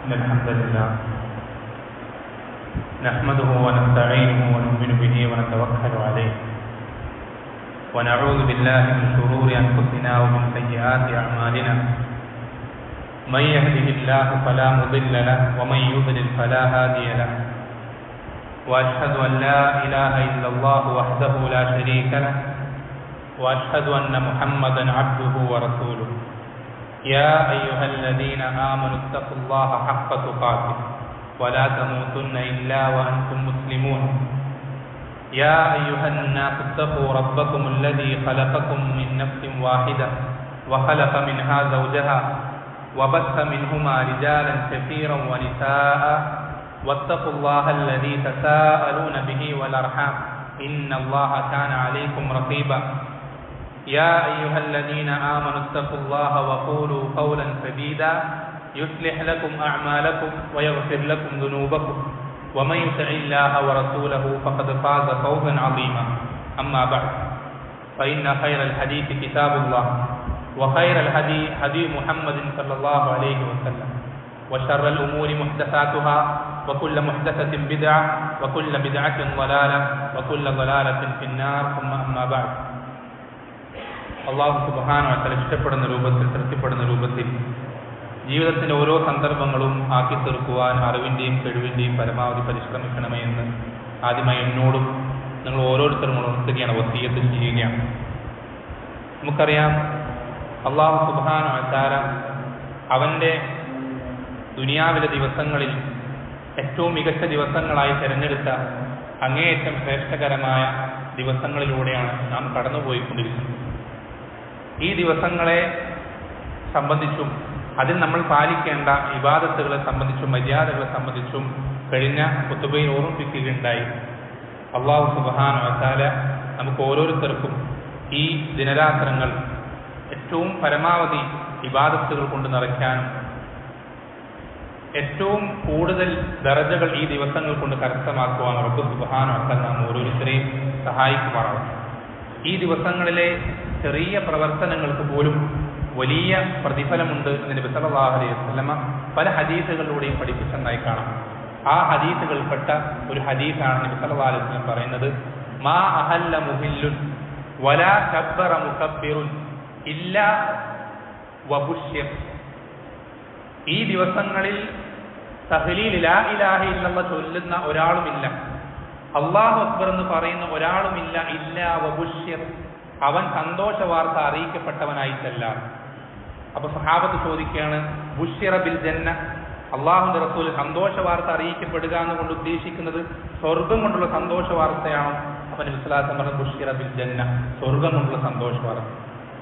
إن الحمد لله نحمده ونستعينه ونؤمن به ونتوكل عليه ونعوذ بالله من شرور أنفسنا ومن سيئات أعمالنا من يهده الله فلا مضل له ومن يضلل فلا هادي له وأشهد أن لا إله إلا الله وحده لا شريك له وأشهد أن محمدا عبده ورسوله يا أيها الذين آمنوا اتقوا الله حق تقاته ولا تموتن إلا وأنتم مسلمون يا أيها الناس اتقوا ربكم الذي خلقكم من نفس واحدة وخلق منها زوجها وبث منهما رجالا كثيرا ونساء واتقوا الله الذي تساءلون به والأرحام إن الله كان عليكم رقيبا يا أيها الذين آمنوا اتقوا الله وقولوا قولا سديدا يصلح لكم أعمالكم ويغفر لكم ذنوبكم ومن يطع الله ورسوله فقد فاز فوزا عظيما أما بعد فإن خير الحديث كتاب الله وخير الهدي هدي محمد صلى الله عليه وسلم وشر الأمور محدثاتها وكل محدثة بدعة وكل بدعة ضلالة وكل ضلالة في النار ثم أما بعد അള്ളാഹു സുബ്ഹാനഹു വ തആല ഇഷ്ടപ്പെടുന്ന രൂപത്തിൽ തൃപ്തിപ്പെടുന്ന രൂപത്തിൽ ജീവിതത്തിൻ്റെ ഓരോ സന്ദർഭങ്ങളും ആക്കി തീർക്കുവാൻ അറിവിൻ്റെയും കഴിവിൻ്റെയും പരമാവധി പരിശ്രമിക്കണമേ എന്ന് ആദ്യമായി എന്നോടും നിങ്ങൾ ഓരോരുത്തരും ഉണർത്തുകയാണ്, വസിയ്യത്ത് ചെയ്യുകയാണ്. നമുക്കറിയാം, അള്ളാഹു സുബ്ഹാനഹു വ തആല അവൻ്റെ ദുനിയാവിലെ ദിവസങ്ങളിൽ ഏറ്റവും മികച്ച ദിവസങ്ങളായി തിരഞ്ഞെടുത്ത അങ്ങേയറ്റം ശ്രേഷ്ഠകരമായ ദിവസങ്ങളിലൂടെയാണ് നാം കടന്നുപോയിക്കൊണ്ടിരിക്കുന്നത്. ഈ ദിവസങ്ങളെ സംബന്ധിച്ചും അതിൽ നമ്മൾ പാലിക്കേണ്ട ഇബാദത്തുകളെ സംബന്ധിച്ചും മര്യാദകളെ സംബന്ധിച്ചും കഴിഞ്ഞ ഖുതുബയിൽ ഓർമ്മിപ്പിക്കുകയുണ്ടായി. അല്ലാഹു സുബ്ഹാനഹു വ തആല നമുക്ക് ഓരോരുത്തർക്കും ഈ ദിനരാത്രങ്ങൾ ഏറ്റവും പരമാവധി ഇബാദത്തുകൾ കൊണ്ട് നിറയ്ക്കാനും ഏറ്റവും കൂടുതൽ ദറജകൾ ഈ ദിവസങ്ങൾ കൊണ്ട് കരസ്ഥമാക്കുവാൻ റബ്ബ് സുബ്ഹാനഹു വ തആല നാം ഓരോരുത്തരെയും സഹായിക്കുമാറാവട്ടെ. ഈ ദിവസങ്ങളിലെ ചെറിയ പ്രവർത്തനങ്ങൾക്ക് പോലും വലിയ പ്രതിഫലമുണ്ട് എന്ന് നബി സല്ലല്ലാഹു അലൈഹി വസല്ലമ പല ഹദീസുകളിലൂടെയും പഠിപ്പിച്ചതായി കാണാം. ആ ഹദീസുകൾപ്പെട്ട ഒരു ഹദീസാണ് നബി സല്ലല്ലാഹു അലൈഹി വസല്ലം പറയുന്നത്, മാ അഹല്ല മുഹില്ലുൻ വലാ കബ്ബറ മുകബ്ബിറുൻ ഇല്ലാ വബുശ്ശിർ. ഈ ദിവസങ്ങളിൽ തഹ്ലീൽ ലാ ഇലാഹ ഇല്ലല്ലാഹ് ചൊല്ലുന്ന ഒരാളുമില്ല, അല്ലാഹു അക്ബർ എന്ന് പറയുന്ന ഒരാളുമില്ല, ഇല്ലാ വബുശ്ശിർ, അവൻ സന്തോഷ വാർത്ത അറിയിക്കപ്പെട്ടവനായിട്ടല്ല. അപ്പൊ സഹാബത്ത് ചോദിക്കുകയാണ്, ബുശ്ശിറ ബിൽ ജന്ന, അള്ളാഹുവിന്റെ റസൂൽ സന്തോഷ വാർത്ത അറിയിക്കപ്പെടുക എന്നുകൊണ്ട് ഉദ്ദേശിക്കുന്നത് സ്വർഗം കൊണ്ടുള്ള സന്തോഷ വാർത്തയാണോ? അപ്പൊ നബി സ്വല്ലല്ലാഹു അലൈഹി വസല്ലം പറഞ്ഞു, ബുശ്ശിറ ബിൽ ജന്ന, സ്വർഗം കൊണ്ടുള്ള സന്തോഷ വാർത്ത.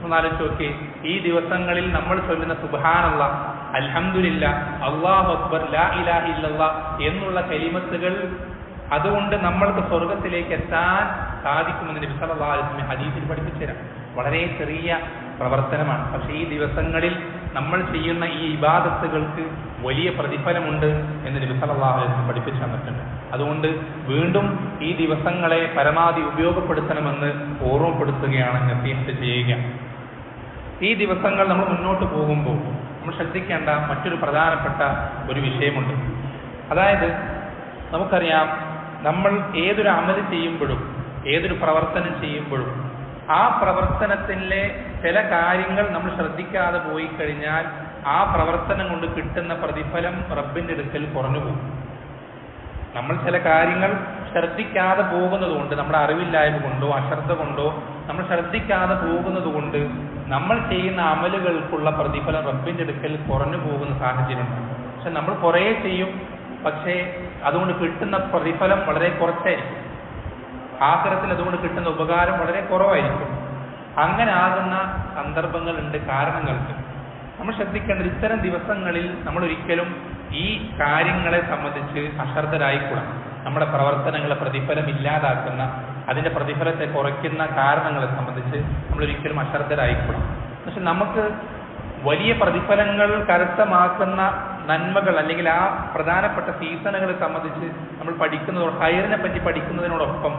ഒന്നാലോചിച്ച് നോക്കി, ഈ ദിവസങ്ങളിൽ നമ്മൾ ചൊല്ലുന്ന സുബ്ഹാനല്ലാഹ്, അൽഹംദുലില്ലാഹ്, അല്ലാഹു അക്ബർ, ലാ ഇലാഹ ഇല്ലല്ലാഹ് എന്നുള്ള കലിമത്തുകൾ, അതുകൊണ്ട് നമ്മൾക്ക് സ്വർഗത്തിലേക്ക് എത്താൻ സാധിക്കുമെന്ന് നബി സല്ലല്ലാഹു അലൈഹി വസല്ലം ഹദീസിൽ പഠിപ്പിച്ചു തരാം. വളരെ ചെറിയ പ്രവർത്തനമാണ്, പക്ഷേ ഈ ദിവസങ്ങളിൽ നമ്മൾ ചെയ്യുന്ന ഈ ഇബാദത്തുകൾക്ക് വലിയ പ്രതിഫലമുണ്ട് എന്ന് നബി സല്ലല്ലാഹു അലൈഹി വസല്ലം പഠിപ്പിച്ചു തന്നിട്ടുണ്ട്. അതുകൊണ്ട് വീണ്ടും ഈ ദിവസങ്ങളെ പരമാവധി ഉപയോഗപ്പെടുത്തണമെന്ന് ഓർമ്മപ്പെടുത്തുകയാണ്, നസീഹത്ത് ചെയ്യുക. ഈ ദിവസങ്ങൾ നമ്മൾ മുന്നോട്ട് പോകുമ്പോൾ നമ്മൾ ശ്രദ്ധിക്കേണ്ട മറ്റൊരു പ്രധാനപ്പെട്ട ഒരു വിഷയമുണ്ട്. അതായത്, നമുക്കറിയാം, നമ്മൾ ഏതൊരു അമല് ചെയ്യുമ്പോഴും ഏതൊരു പ്രവർത്തനം ചെയ്യുമ്പോഴും ആ പ്രവർത്തനത്തിലെ ചില കാര്യങ്ങൾ നമ്മൾ ശ്രദ്ധിക്കാതെ പോയി കഴിഞ്ഞാൽ ആ പ്രവർത്തനം കൊണ്ട് കിട്ടുന്ന പ്രതിഫലം റബ്ബിൻ്റെ അടുക്കൽ കുറഞ്ഞു പോകും. നമ്മൾ ചില കാര്യങ്ങൾ ശ്രദ്ധിക്കാതെ പോകുന്നത് കൊണ്ട്, നമ്മുടെ അറിവില്ലായ്മ കൊണ്ടോ അശ്രദ്ധ കൊണ്ടോ നമ്മൾ ശ്രദ്ധിക്കാതെ പോകുന്നത് കൊണ്ട് നമ്മൾ ചെയ്യുന്ന അമലുകൾക്കുള്ള പ്രതിഫലം റബ്ബിൻ്റെ അടുക്കൽ കുറഞ്ഞു പോകുന്ന സാഹചര്യമുണ്ട്. പക്ഷെ നമ്മൾ കുറേ ചെയ്യും, പക്ഷേ അതുകൊണ്ട് കിട്ടുന്ന പ്രതിഫലം വളരെ കുറച്ചായിരിക്കും. ആഖിറത്തിൽ അതുകൊണ്ട് കിട്ടുന്ന ഉപകാരം വളരെ കുറവായിരിക്കും. അങ്ങനെ ആകുന്ന സന്ദർഭങ്ങളുണ്ട്, കാരണങ്ങൾക്ക്. നമ്മൾ ശ്രദ്ധിക്കേണ്ടത്, ഇത്തരം ദിവസങ്ങളിൽ നമ്മൾ ഒരിക്കലും ഈ കാര്യങ്ങളെ സംബന്ധിച്ച് അശ്രദ്ധരായിക്കൂടാ. നമ്മുടെ പ്രവർത്തനങ്ങളെ പ്രതിഫലം ഇല്ലാതാക്കുന്ന, അതിൻ്റെ പ്രതിഫലത്തെ കുറയ്ക്കുന്ന കാരണങ്ങളെ സംബന്ധിച്ച് നമ്മൾ ഒരിക്കലും അശ്രദ്ധരായിക്കൂടാ. പക്ഷെ നമുക്ക് വലിയ പ്രതിഫലങ്ങൾ കരസ്ഥമാക്കുന്ന നന്മകൾ അല്ലെങ്കിൽ ആ പ്രധാനപ്പെട്ട സീസണുകളെ സംബന്ധിച്ച് നമ്മൾ പഠിക്കുന്നതോട്, ഖൈറിനെ പറ്റി പഠിക്കുന്നതിനോടൊപ്പം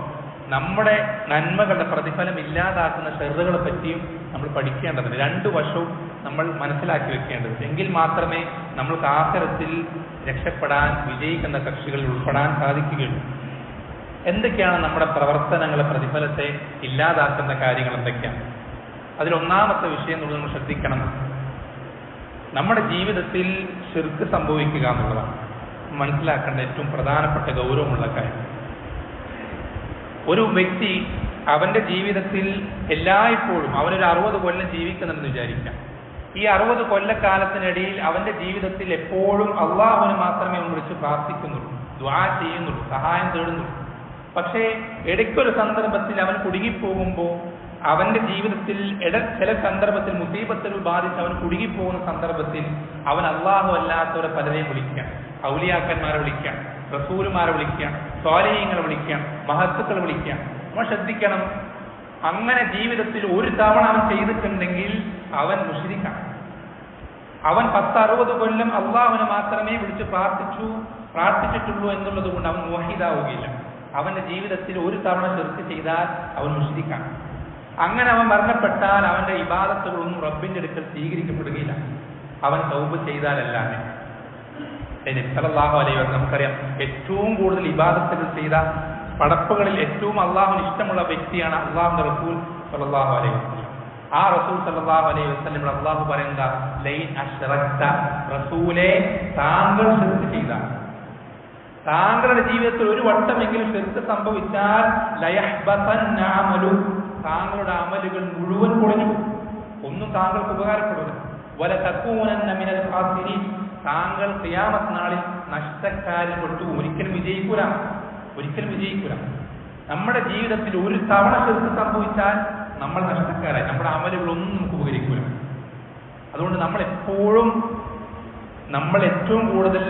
നമ്മുടെ നന്മകളുടെ പ്രതിഫലം ഇല്ലാതാക്കുന്ന ഷെറുകളെ പറ്റിയും നമ്മൾ പഠിക്കേണ്ടതുണ്ട്. രണ്ടു വശവും നമ്മൾ മനസ്സിലാക്കി വെക്കേണ്ടത്. എങ്കിൽ മാത്രമേ നമ്മൾക്ക് ആഖിറത്തിൽ രക്ഷപ്പെടാൻ, വിജയിക്കുന്ന കക്ഷികളിൽ ഉൾപ്പെടാൻ സാധിക്കുകയുള്ളൂ. എന്തൊക്കെയാണ് നമ്മുടെ പ്രവർത്തനങ്ങളെ പ്രതിഫലത്തെ ഇല്ലാതാക്കുന്ന കാര്യങ്ങൾ എന്തൊക്കെയാണ്? അതിലൊന്നാമത്തെ വിഷയം എന്നുള്ളത് നമ്മൾ ശ്രദ്ധിക്കണം. നമ്മുടെ ജീവിതത്തിൽ ശിർക്ക് സംഭവിക്കുക എന്നുള്ളതാണ് മനസ്സിലാക്കേണ്ട ഏറ്റവും പ്രധാനപ്പെട്ട ഗൗരവമുള്ള കാര്യം. ഒരു വ്യക്തി അവന്റെ ജീവിതത്തിൽ എല്ലായ്പ്പോഴും അവനൊരു 60 കൊല്ലം ജീവിക്കുന്നുണ്ടെന്ന് വിചാരിക്കാം. ഈ 60 കൊല്ലക്കാലത്തിനിടയിൽ അവന്റെ ജീവിതത്തിൽ എപ്പോഴും അള്ളാഹുവിനെ മാത്രമേ അവൻ വിളിച്ച് പ്രാർത്ഥിക്കുന്നുള്ളൂ, ദുആ ചെയ്യുന്നുള്ളൂ, സഹായം തേടുന്നുള്ളൂ. പക്ഷേ ഇടയ്ക്കൊരു സന്ദർഭത്തിൽ അവൻ കുടുങ്ങിപ്പോകുമ്പോൾ, അവന്റെ ജീവിതത്തിൽ ചില സന്ദർഭത്തിൽ മുസീബത്തുകൾ ബാധിച്ച് അവൻ കുടുങ്ങിപ്പോകുന്ന സന്ദർഭത്തിൽ അവൻ അള്ളാഹു അല്ലാത്തവരെ പലരെയും വിളിക്കാം, ഔലിയാക്കന്മാരെ വിളിക്കാം, റസൂലുമാരെ വിളിക്കാം, സ്വാലിഹീങ്ങളെ വിളിക്കാം, മഹത്തുക്കളെ വിളിക്കാം. നമ്മൾ ശ്രദ്ധിക്കണം, അങ്ങനെ ജീവിതത്തിൽ ഒരു തവണ അവൻ ചെയ്തിട്ടുണ്ടെങ്കിൽ അവൻ മുശ്രിക്കാണ്. അവൻ 10-60 കൊല്ലം അള്ളാഹുവിനെ മാത്രമേ വിളിച്ച് പ്രാർത്ഥിച്ചിട്ടുള്ളൂ എന്നുള്ളത് കൊണ്ട് അവൻ മുവഹിദാവുകയില്ല. അവന്റെ ജീവിതത്തിൽ ഒരു തവണ ശിർക്ക് ചെയ്താൽ അവൻ മുശ്രിക്കാണ്. അങ്ങനെ അവൻ മരണപ്പെട്ടാൽ അവന്റെ ഇബാദത്തുകളൊന്നും റബ്ബിന്റെ അടുക്കൽ സ്വീകരിക്കപ്പെടുകയില്ല, അവൻ തൗബ ചെയ്താലല്ലാതെ. സല്ലല്ലാഹു അലൈഹി വസല്ലം നമുക്കറിയാം, ഏറ്റവും കൂടുതൽ ഇബാദത്തുകൾ ചെയ്ത പടപ്പുകളിൽ ഏറ്റവും അള്ളാഹുവിന് ഇഷ്ടമുള്ള വ്യക്തിയാണ് അള്ളാഹുവിന്റെ റസൂൽ സല്ലല്ലാഹു അലൈഹി വസല്ലം. ആ റസൂൽ സല്ലല്ലാഹു അലൈഹി വസല്ലം അള്ളാഹു പറയുന്ന ലൈൻ അശ്റക്ത, റസൂലേ താങ്കൾ ശിർക്ക് ചെയ്താൽ, താങ്കളുടെ ജീവിതത്തിൽ ഒരു വട്ടമെങ്കിലും ശിർക്ക് സംഭവിച്ചാൽ ലയഹ്ബതന്ന അമലു, താങ്കളുടെ അമലുകൾ മുഴുവൻ പൊളിഞ്ഞു, ഒന്നും താങ്കൾക്ക് ഉപകാരപ്പെടില്ല. വല തകൂനന്ന മിനൽ ഖാസിരീൻ, താങ്കൾ ഖിയാമത്ത് നാളിൽ നഷ്ടക്കാരിൽ പെട്ടു, ഒരിക്കലും വിജയിക്കൂല. നമ്മുടെ ജീവിതത്തിൽ ഒരു തവണ ശിർക്ക് സംഭവിച്ചാൽ നമ്മൾ നഷ്ടക്കാരായി, നമ്മുടെ അമലുകളൊന്നും നമുക്ക് ഉപകരിക്കൂല. അതുകൊണ്ട് നമ്മൾ ഏറ്റവും കൂടുതൽ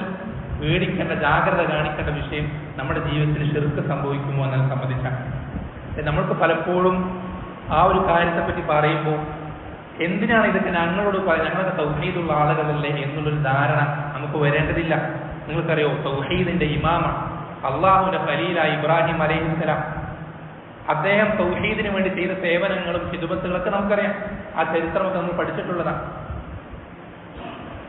പേടിക്കേണ്ട, ജാഗ്രത കാണിക്കേണ്ട വിഷയം നമ്മുടെ ജീവിതത്തിൽ ശിർക്ക് സംഭവിക്കുമോ എന്നതിനെ സംബന്ധിച്ചാണ്. നമ്മൾക്ക് പലപ്പോഴും ആ ഒരു കാര്യത്തെപ്പറ്റി പറയുമ്പോൾ എന്തിനാണ് ഇതൊക്കെ ഞങ്ങളോട് ഞങ്ങളൊക്കെ തൗഹീദുള്ള ആളുകളല്ലേ എന്നുള്ളൊരു ധാരണ നമുക്ക് വരേണ്ടതില്ല. നിങ്ങൾക്കറിയോ, തൗഹീദിന്റെ ഇമാമാണ് അള്ളാഹുവിന്റെ ഖലീലായ ഇബ്രാഹിം അലൈഹിസ്സലാം. അദ്ദേഹം തൗഹീദിന് വേണ്ടി ചെയ്ത സേവനങ്ങളും ഹിദ്മത്തുകളൊക്കെ നമുക്കറിയാം. ആ ചരിത്രമൊക്കെ നമ്മൾ പഠിച്ചിട്ടുള്ളതാണ്.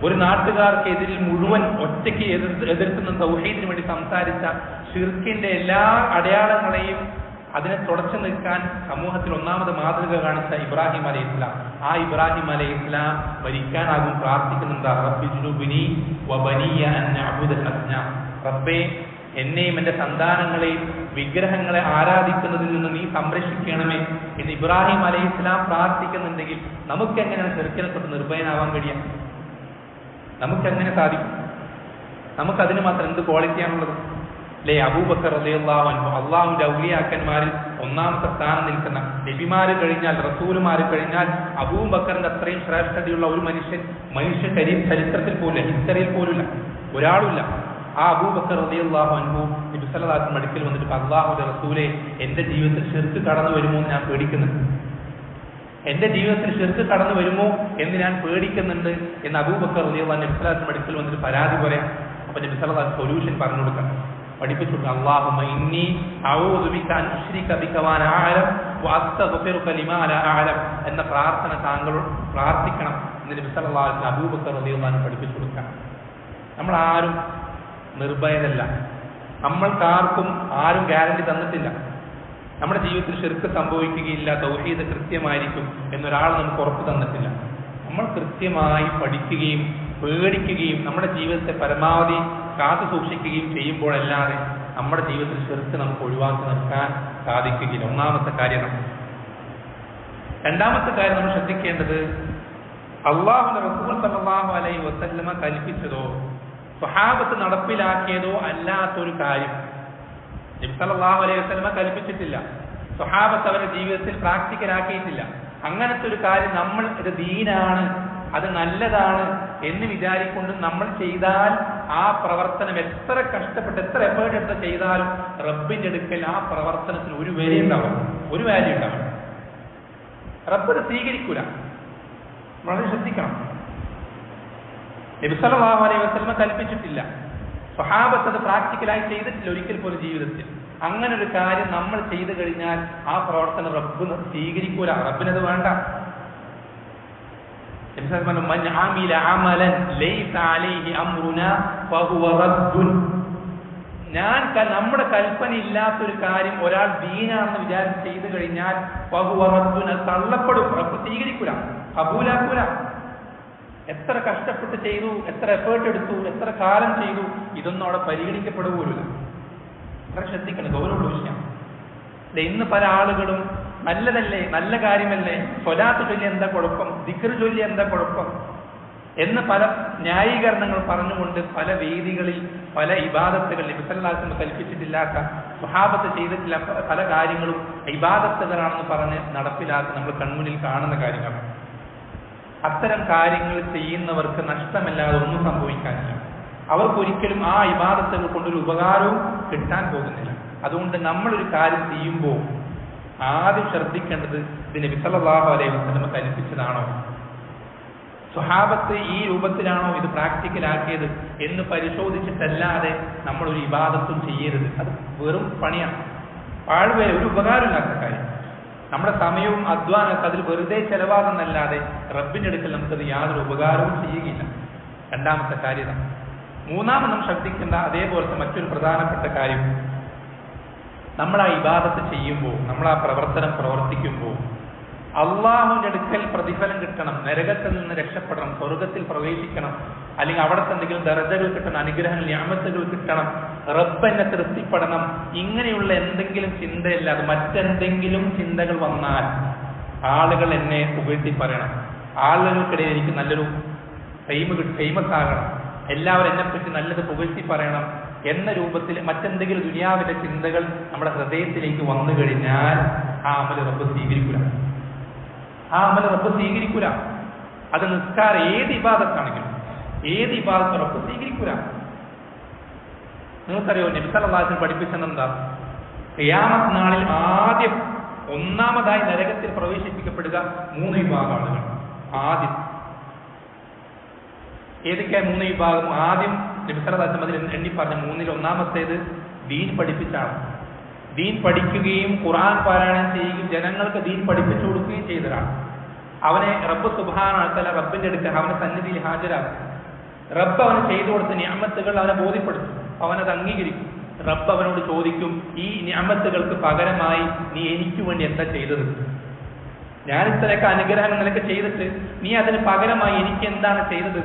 ഒരു നാട്ടുകാർക്കെതിരിൽ മുഴുവൻ ഒറ്റയ്ക്ക് എതിർക്കുന്ന തൗഹീദിന് വേണ്ടി സംസാരിച്ച ശിർക്കിന്റെ എല്ലാ അടയാളങ്ങളെയും അതിനെ തുടച്ചു നിൽക്കാൻ സമൂഹത്തിൽ ഒന്നാമത് മാതൃക കാണിച്ച ഇബ്രാഹിം അലൈഹി ഇസ്ലാം. ആ ഇബ്രാഹിം അലൈഹി ഇസ്ലാം മരിക്കാനാകും പ്രാർത്ഥിക്കുന്നുണ്ട്, റബ്ബി ജുനൂബിനി വബനിയ അൻ നഅബുദൽ അസ്നാം, റബ്ബേ എന്നെയും എന്റെ സന്താനങ്ങളെയും വിഗ്രഹങ്ങളെ ആരാധിക്കുന്നതിൽ നിന്ന് നീ സംരക്ഷിക്കണമേ എന്ന് ഇബ്രാഹിം അലൈഹി ഇസ്ലാം പ്രാർത്ഥിക്കുന്നുണ്ടെങ്കിൽ നമുക്ക് എങ്ങനെയാണ് ശിർക്കിനെ തൊട്ട് നിർഭയനാവാൻ കഴിയാം? നമുക്കെങ്ങനെ സാധിക്കും? നമുക്കതിന് മാത്രം എന്ത് ക്വാളിറ്റിയാണുള്ളത്? അല്ലേ? അബൂബക്കർ റളിയല്ലാഹു അൻഹു അള്ളാഹുവിന്റെ ഔലിയാക്കന്മാരിൽ ഒന്നാമത്തെ സ്ഥാനം നിൽക്കുന്ന, നബിമാര് കഴിഞ്ഞാൽ, റസൂലുമാര് കഴിഞ്ഞാൽ അബൂബക്കറിന്റെ അത്രയും ശ്രേഷ്ഠതയുള്ള ഒരു മനുഷ്യ ചരിത്രത്തിൽ പോലും, ഹിസ്റ്ററിയിൽ പോലുമില്ല, ഒരാളുമില്ല. ആ അബൂബക്കർ റളിയല്ലാഹു അൻഹു നബി സല്ലല്ലാഹു അലൈഹി വസല്ലം അടുക്കൽ വന്നിട്ട്, അള്ളാഹുവിന്റെ റസൂലേ, എന്റെ ജീവിതത്തിൽ ശിർക്ക് കടന്നു വരുമോ എന്ന് ഞാൻ പേടിക്കുന്നുണ്ട്, എന്റെ ജീവിതത്തിൽ ശിർക്ക് കടന്നു വരുമോ എന്ന് ഞാൻ പേടിക്കുന്നുണ്ട് എന്ന് അബൂബക്കർ റളിയല്ലാഹു അൻഹു നബി സല്ലല്ലാഹു അലൈഹി വസല്ലം അടുക്കൽ വന്നിട്ട് പരാതി പറയാം. അപ്പൊ നബി സല്ലല്ലാഹു അലൈഹി വസല്ലം സൊല്യൂഷൻ പറഞ്ഞു കൊടുക്കാം, പഠിപ്പിച്ചു കൊടുക്കുക. അല്ലാഹുമ്മ ഇന്നി അഊദു ബിക അൻ ഉശ്രിക ബിക വ അന അഅലം വ അസ്തഗ്ഫിറുക ലിമാ ലാ അഅലം എന്ന പ്രാർത്ഥന താങ്കളോട് പ്രാർത്ഥിക്കണം എന്ന് നബി സല്ലല്ലാഹു അലൈഹി വസല്ലം അബൂബക്കർ റളിയല്ലാഹു അൻഹു പഠിപ്പിച്ചു കൊടുക്കാം. നമ്മൾ ആരും നിർഭയരല്ല, നമ്മൾക്കാർക്കും ആരും ഗ്യാരണ്ടി തന്നിട്ടില്ല നമ്മുടെ ജീവിതത്തിൽ ശിർക്ക് സംഭവിക്കുകയില്ല, തൗഹീദ് കൃത്യമായിരിക്കും എന്നൊരാൾ നമുക്ക് ഉറപ്പ് തന്നിട്ടില്ല. നമ്മൾ കൃത്യമായി പഠിക്കുകയും പേടിക്കുകയും നമ്മുടെ ജീവിതത്തെ പരമാവധി കാത്തു സൂക്ഷിക്കുകയും ചെയ്യുമ്പോഴല്ലാതെ നമ്മുടെ ജീവിതത്തിൽ ശിർക്ക് നമുക്ക് ഒഴിവാക്കി നിർത്താൻ സാധിക്കുകയില്ല. ഒന്നാമത്തെ കാര്യമാണ്. രണ്ടാമത്തെ കാര്യം നമ്മൾ ശ്രദ്ധിക്കേണ്ടത്, അല്ലാഹുവിന്റെ റസൂൽ സല്ലല്ലാഹു അലൈഹി വസല്ലമ കൽപ്പിച്ചതോ സ്വഹാബത്ത് നടപ്പിലാക്കിയതോ അല്ലാത്തൊരു കാര്യം നബി സല്ലല്ലാഹു അലൈഹി വസല്ലമ കൽപ്പിച്ചിട്ടില്ല, സ്വഹാബത്ത് അവരുടെ ജീവിതത്തിൽ പ്രാക്ടിക്കലാക്കിയിട്ടില്ല. അങ്ങനത്തെ ഒരു കാര്യം നമ്മൾ ഇത് ദീനാണ്, അത് നല്ലതാണ് എന്ന് വിചാരിക്കൊണ്ട് നമ്മൾ ചെയ്താൽ ആ പ്രവർത്തനം എത്ര കഷ്ടപ്പെട്ട് എത്ര എഫേർട്ട് എടുത്ത് ചെയ്താലും റബ്ബിന്റെ അടുക്കൽ ആ പ്രവർത്തനത്തിന് ഒരു വാല്യൂ ഉണ്ടാവും. റബ്ബ് അത് സ്വീകരിക്കൂല. വളരെ ശ്രദ്ധിക്കണം. നബി സല്ലല്ലാഹു അലൈഹി വസല്ലമ കൽപ്പിച്ചിട്ടില്ല, സ്വഹാബത്ത് അത് പ്രാക്ടിക്കലായി ചെയ്തിട്ടില്ല ഒരിക്കൽ പോലും ജീവിതത്തിൽ. അങ്ങനെ ഒരു കാര്യം നമ്മൾ ചെയ്തു കഴിഞ്ഞാൽ ആ പ്രവർത്തനം റബ്ബ് സ്വീകരിക്കൂല, റബ്ബിനത് വേണ്ട. നബി മൻ ആമില അമലൻ ലൈസ അലൈഹി അംറുനാ ഫഹുവ റദ്ദുൻ. നമ്മുടെ കൽപ്പന ഇല്ലാത്തൊരു കാര്യം ഒരാൾ ദീനാണെന്ന് വിചാരിച്ച് ചെയ്തു കഴിഞ്ഞാൽ ഫഹുവ റദ്ദുൻ, അത് തള്ളപ്പെടും, റബ്ബ് സ്വീകരിക്കൂല, കബൂലാക്കൂല. എത്ര കഷ്ടപ്പെട്ട് ചെയ്തു, എത്ര എഫേർട്ട് എടുത്തു, എത്ര കാലം ചെയ്തു, ഇതൊന്നും അവിടെ പരിഗണിക്കപ്പെടുകയില്ല. വളരെ ശ്രദ്ധിക്കണം, ഗൗരവമുള്ള വിഷയം. ഇന്ന് പല ആളുകളും നല്ലതല്ലേ, നല്ല കാര്യമല്ലേ, സ്വലാത്ത് ചൊല്ലി എന്താ കുഴപ്പം, ദിക്ർ ചൊല്ലി എന്താ കുഴപ്പം എന്ന് പല ന്യായീകരണങ്ങൾ പറഞ്ഞുകൊണ്ട് പല വേദികളിൽ പല ഇബാദത്തുകൾ നബി സല്ലല്ലാഹു അലൈഹി വസല്ലം കൽപ്പിച്ചിട്ടില്ലാത്ത, സ്വഹാബത്ത് ചെയ്തിട്ടില്ല പല കാര്യങ്ങളും ഇബാദത്തുകളാണെന്ന് പറഞ്ഞ് നടപ്പിലാക്കി നമ്മൾ കൺമുന്നിൽ കാണുന്ന കാര്യങ്ങളാണ്. അത്തരം കാര്യങ്ങൾ ചെയ്യുന്നവർക്ക് നഷ്ടമല്ലാതെ ഒന്നും സംഭവിക്കാനില്ല. അവർക്കൊരിക്കലും ആ ഇബാദത്തുകൾ കൊണ്ടൊരു ഉപകാരവും കിട്ടാൻ പോകുന്നില്ല. അതുകൊണ്ട് നമ്മളൊരു കാര്യം ചെയ്യുമ്പോൾ ആദ്യം ശ്രദ്ധിക്കേണ്ടത് ഇത് നബി സല്ലല്ലാഹു അലൈഹി വസല്ലം കൽപ്പിച്ചതാണോ, സ്വഹാബത്ത് ഈ രൂപത്തിലാണോ ഇത് പ്രാക്ടിക്കലാക്കിയത് എന്ന് പരിശോധിച്ചിട്ടല്ലാതെ നമ്മളൊരു ഇബാദത്തും ചെയ്യരുത്. അത് വെറും പണിയാണ്, പാഴ്വേ, ഒരു ഉപകാരമില്ലാത്ത കാര്യം. നമ്മുടെ സമയവും അധ്വാനമൊക്കെ അതിൽ വെറുതെ ചെലവാകുന്നല്ലാതെ റബ്ബിന്റെ അടുക്കൽ നമുക്കത് യാതൊരു ഉപകാരവും ചെയ്യുകയില്ല. രണ്ടാമത്തെ കാര്യം. മൂന്നാമത് നാം ശ്രദ്ധിക്കേണ്ട അതേപോലത്തെ മറ്റൊരു പ്രധാനപ്പെട്ട കാര്യം, നമ്മൾ ആ ഇബാദത്ത് ചെയ്യുമ്പോൾ, നമ്മൾ ആ പ്രവർത്തനം പ്രവർത്തിക്കുമ്പോൾ അള്ളാഹുവിന്റെ അടുക്കൽ പ്രതിഫലം കിട്ടണം, നരകത്തിൽ നിന്ന് രക്ഷപ്പെടണം, സ്വർഗത്തിൽ പ്രവേശിക്കണം, അല്ലെങ്കിൽ അവിടുത്തെ എന്തെങ്കിലും ദർജകൾ കിട്ടണം, അനുഗ്രഹങ്ങൾ, നിഅമത്തുകൾ കിട്ടണം, റബ്ബ് എന്നെ തൃപ്തിപ്പെടണം, ഇങ്ങനെയുള്ള എന്തെങ്കിലും ചിന്തയില്ലാതെ മറ്റെന്തെങ്കിലും ചിന്തകൾ വന്നാൽ ആളുകൾ എന്നെ പുകഴ്ത്തി പറയണം, ആളുകൾക്കിടയിൽ എനിക്ക് നല്ലൊരു ഫേമസ് ആകണം, എല്ലാവരും എന്നെപ്പറ്റി നല്ലത് പുകഴ്ത്തി പറയണം എന്ന രൂപത്തിൽ മറ്റെന്തെങ്കിലും ദുനിയാവിന്റെ ചിന്തകൾ നമ്മുടെ ഹൃദയത്തിലേക്ക് വന്നു കഴിഞ്ഞാൽ ആ അമൽ റബ്ബ് സ്വീകരിക്കൂല. ആ അമൽ റബ്ബ് സ്വീകരിക്കൂല. അത് നിസ്കാരം, ഏത് ഇബാദത്താണെങ്കിലും ഏത് ഇബാദത്തും റബ്ബ് സ്വീകരിക്കൂല. നിങ്ങൾക്കറിയോ നബി സല്ലല്ലാഹു അലൈഹി വസല്ലം പഠിപ്പിച്ചെന്താ? ഖിയാമത്ത് നാളിൽ ആദ്യം ഒന്നാമതായി നരകത്തിൽ പ്രവേശിപ്പിക്കപ്പെടുക 3 വിഭാഗം ആളുകൾ. ആദ്യം ഏതൊക്കെയാണ് 3 വിഭാഗം? ആദ്യം നബി സല്ലല്ലാഹു അലൈഹി വസല്ലം എണ്ണി പറഞ്ഞ 3-ൽ ഒന്നാമത്തേത് ദീൻ പഠിപ്പിച്ചാണ്. ദീൻ പഠിക്കുകയും ഖുർആൻ പാരായണം ചെയ്യുകയും ജനങ്ങൾക്ക് ദീൻ പഠിപ്പിച്ചു കൊടുക്കുകയും ചെയ്തതാണ്. അവനെ റബ്ബ് സുബ്ഹാനഹു വ തആല റബ്ബിന്റെ അടുക്കൽ അവന്റെ സന്നിധിയിൽ ഹാജരാക്കും. റബ്ബ് അവന് ചെയ്തു കൊടുത്ത നിഅമത്തുകൾ അവനെ ബോധ്യപ്പെടുത്തും, അവനത് അംഗീകരിക്കും. റബ്ബ് അവനോട് ചോദിക്കും, ഈ നിഅമത്തുകൾക്ക് പകരമായി നീ എനിക്ക് വേണ്ടി എന്താ ചെയ്തത്? ഞാൻ ഇത്രയൊക്കെ അനുഗ്രഹങ്ങൾ നിനക്ക് ചെയ്തിട്ട് നീ അതിന് പകരമായി എനിക്ക് എന്താണ് ചെയ്തത്?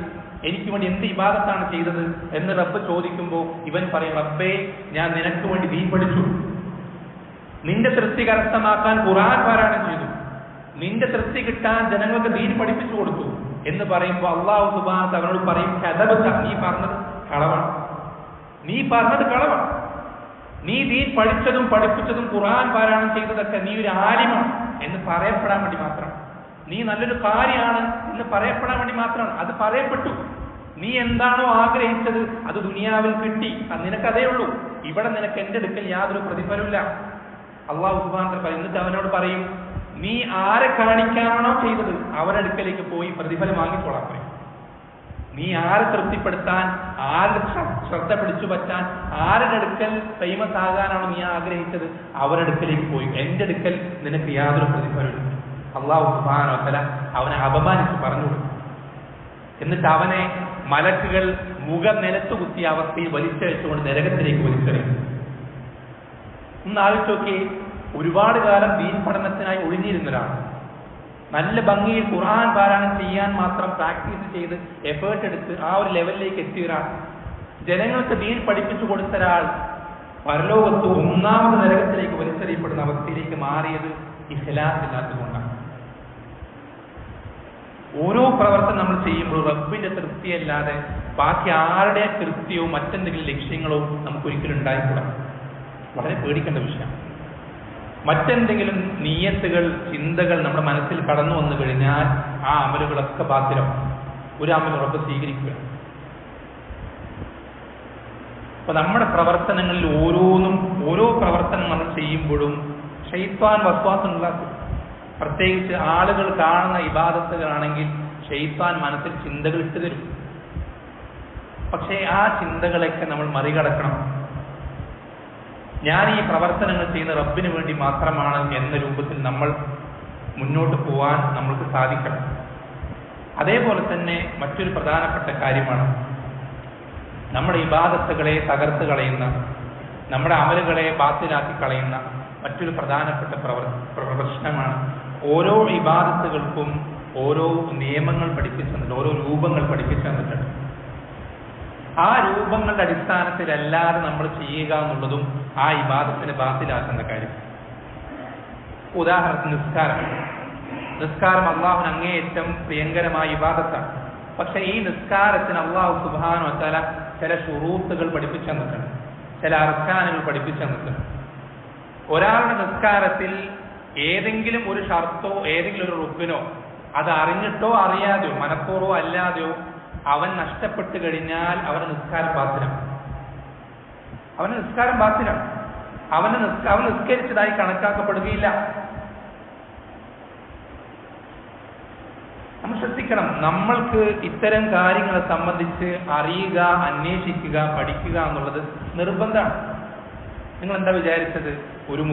എനിക്ക് വേണ്ടി എന്ത് ഇബാദത്താണ് ചെയ്തത് എന്ന് റബ്ബ് ചോദിക്കുമ്പോൾ ഇവൻ പറയും, റബ്ബേ, ഞാൻ നിനക്ക് വേണ്ടി ദീൻ പഠിച്ചു, നിന്റെ തൃപ്തി കരസ്ഥമാക്കാൻ ഖുർആൻ പാരായണം ചെയ്തു, നിന്റെ തൃപ്തി കിട്ടാൻ ജനങ്ങൾക്ക് ദീൻ പഠിപ്പിച്ചു കൊടുത്തു എന്ന് പറയുമ്പോൾ അല്ലാഹു സുബ്ഹാനഹു അവനോട് പറയും, കദബത, നീ പറഞ്ഞത് കളവാണ്, നീ പറഞ്ഞത് കളവാണ്. നീ ദീൻ പഠിച്ചതും പഠിപ്പിച്ചതും ഖുർആൻ പാരായണം ചെയ്തതൊക്കെ നീ ഒരു ആലിമാണ് എന്ന് പറയപ്പെടാൻ വേണ്ടി മാത്രമാണ്, നീ നല്ലൊരു കാര്യമാണ് എന്ന് പറയപ്പെടാൻ വേണ്ടി മാത്രമാണ്. അത് പറയപ്പെട്ടു. നീ എന്താണോ ആഗ്രഹിച്ചത് അത് ദുനിയാവിൽ കിട്ടി, നിനക്കതേ ഉള്ളൂ. ഇവിടെ നിനക്ക് എന്റെ അടുക്കൽ യാതൊരു പ്രതിഫലമില്ല. അല്ലാഹു സുബ്ഹാനഹു വ തആല എന്നിട്ട് അവനോട് പറയും, നീ ആരെ കാണിക്കാനാണോ ചെയ്തത് അവരുടെ അടുക്കലേക്ക് പോയി പ്രതിഫലം വാങ്ങിക്കോളാൻ പറയും. നീ ആരെ തൃപ്തിപ്പെടുത്താൻ, ആരുടെ ശ്രദ്ധ പിടിച്ചു പറ്റാൻ, ആരുടെ അടുക്കൽ ഫേമസ് ആകാനാണോ നീ ആഗ്രഹിച്ചത് അവരുടെ അടുക്കലേക്ക് പോയി, എന്റെ അടുക്കൽ നിനക്ക് യാതൊരു പ്രതിഫലമില്ല. അല്ലാഹു സുബ്ഹാനഹു വ തആല അവനെ അപമാനിച്ച് പറഞ്ഞു കൊടുക്കും. എന്നിട്ട് അവനെ മലക്കുകൾ മുഖം നിലത്തു കുത്തിയ അവസ്ഥയിൽ വലിച്ചഴിച്ചുകൊണ്ട് നരകത്തിലേക്ക് വലിച്ചെറിയും. ഒന്ന് ആലോചിച്ച് നോക്കി, ഒരുപാട് കാലം ദീൻ പഠനത്തിനായി ഒഴിഞ്ഞിരുന്നൊരാണ്, നല്ല ഭംഗിയിൽ ഖുർആൻ പാരായണം ചെയ്യാൻ മാത്രം പ്രാക്ടീസ് ചെയ്ത് എഫേർട്ട് എടുത്ത് ആ ഒരു ലെവലിലേക്ക് എത്തിയ ഒരാൾ, ജനങ്ങൾക്ക് ദീൻ പഠിപ്പിച്ചു കൊടുത്ത ഒരാൾ പരലോകത്ത് ഒന്നാമത് നരകത്തിലേക്ക് വലിച്ചെറിയപ്പെടുന്ന അവസ്ഥയിലേക്ക് മാറിയത് ഇഖ്ലാസ് ഇല്ലാത്തതുകൊണ്ടാണ്. ഓരോ പ്രവർത്തനം നമ്മൾ ചെയ്യുമ്പോൾ റബ്ബിന്റെ തൃപ്തിയല്ലാതെ ബാക്കി ആരുടെ തൃപ്തിയോ മറ്റെന്തെങ്കിലും ലക്ഷ്യങ്ങളോ നമുക്കൊരിക്കലും ഉണ്ടായിക്കൂടാ. വളരെ പേടിക്കേണ്ട വിഷയമാണ്. മറ്റെന്തെങ്കിലും നിയ്യത്തുകൾ, ചിന്തകൾ നമ്മുടെ മനസ്സിൽ കടന്നു വന്നു കഴിഞ്ഞാൽ ആ അമലുകളൊക്കെ ബാധ്യത, ഒരു അമൽ റബ്ബ് സ്വീകരിക്കുക. അപ്പൊ നമ്മുടെ പ്രവർത്തനങ്ങളിൽ ഓരോ പ്രവർത്തനം നമ്മൾ ചെയ്യുമ്പോഴും ശൈത്വാൻ വസ്വാസം ഉണ്ടാക്കും. പ്രത്യേകിച്ച് ആളുകൾ കാണുന്ന ഇബാദത്തുകളാണെങ്കിൽ ശൈത്വാൻ മനസ്സിൽ ചിന്തകൾ ഇട്ട് തരും. പക്ഷേ ആ ചിന്തകളൊക്കെ നമ്മൾ മറികടക്കണം. ഞാൻ ഈ പ്രവർത്തനങ്ങൾ ചെയ്യുന്ന റബ്ബിന് വേണ്ടി മാത്രമാണ് എന്ന രൂപത്തിൽ നമ്മൾ മുന്നോട്ട് പോകാൻ നമ്മൾക്ക് സാധിക്കണം. അതേപോലെ തന്നെ മറ്റൊരു പ്രധാനപ്പെട്ട കാര്യമാണ് നമ്മുടെ ഇബാദത്തുകളെ തകർത്ത് കളയുന്ന, നമ്മുടെ അമലുകളെ ബാത്തിലാക്കി കളയുന്ന മറ്റൊരു പ്രധാനപ്പെട്ട പ്രശ്നമാണ് ഓരോ ഇബാദത്തുകൾക്കും ഓരോ നിയമങ്ങൾ പഠിപ്പിച്ചു തന്നിട്ടുണ്ട്, ഓരോ രൂപങ്ങൾ പഠിപ്പിച്ചു തന്നിട്ടുണ്ട്. ആ രൂപങ്ങളുടെ അടിസ്ഥാനത്തിലല്ലാതെ നമ്മൾ ചെയ്യുക എന്നുള്ളതും ആ ഇബാദത്തിനെ ബാത്തിലാക്കുന്ന കാര്യം. ഉദാഹരണത്തിന് നിസ്കാരം അള്ളാഹുവിന് അങ്ങേയറ്റം പ്രിയങ്കരമായ ഇബാദത്താണ്. പക്ഷെ ഈ നിസ്കാരത്തിന് അള്ളാഹു സുബ്ഹാനഹു വ തആല ചില ശുറൂത്തുകൾ പഠിപ്പിച്ചു തന്നിട്ടുണ്ട്, ചില അർക്കാനുകൾ പഠിപ്പിച്ചു തന്നിട്ടുണ്ട്. ഒരാളുടെ നിസ്കാരത്തിൽ ഏതെങ്കിലും ഒരു ഷർത്തോ ഏതെങ്കിലും ഒരു റുക്കിനോ അത് അറിഞ്ഞിട്ടോ അറിയാതെയോ മനഃപൂർവ്വമോ അല്ലാതെയോ അവൻ നഷ്ടപ്പെട്ടു കഴിഞ്ഞാൽ അവന് നിസ്കാരം ബാത്തിലാണ്. അവൻ നിസ്കരിച്ചതായി കണക്കാക്കപ്പെടുകയില്ല. നമ്മൾ ശ്രദ്ധിക്കണം. നമ്മൾക്ക് ഇത്തരം കാര്യങ്ങളെ സംബന്ധിച്ച് അറിയുക, അന്വേഷിക്കുക, പഠിക്കുക എന്നുള്ളത് നിർബന്ധമാണ്. നിങ്ങൾ എന്താ വിചാരിച്ചത്? ഒരു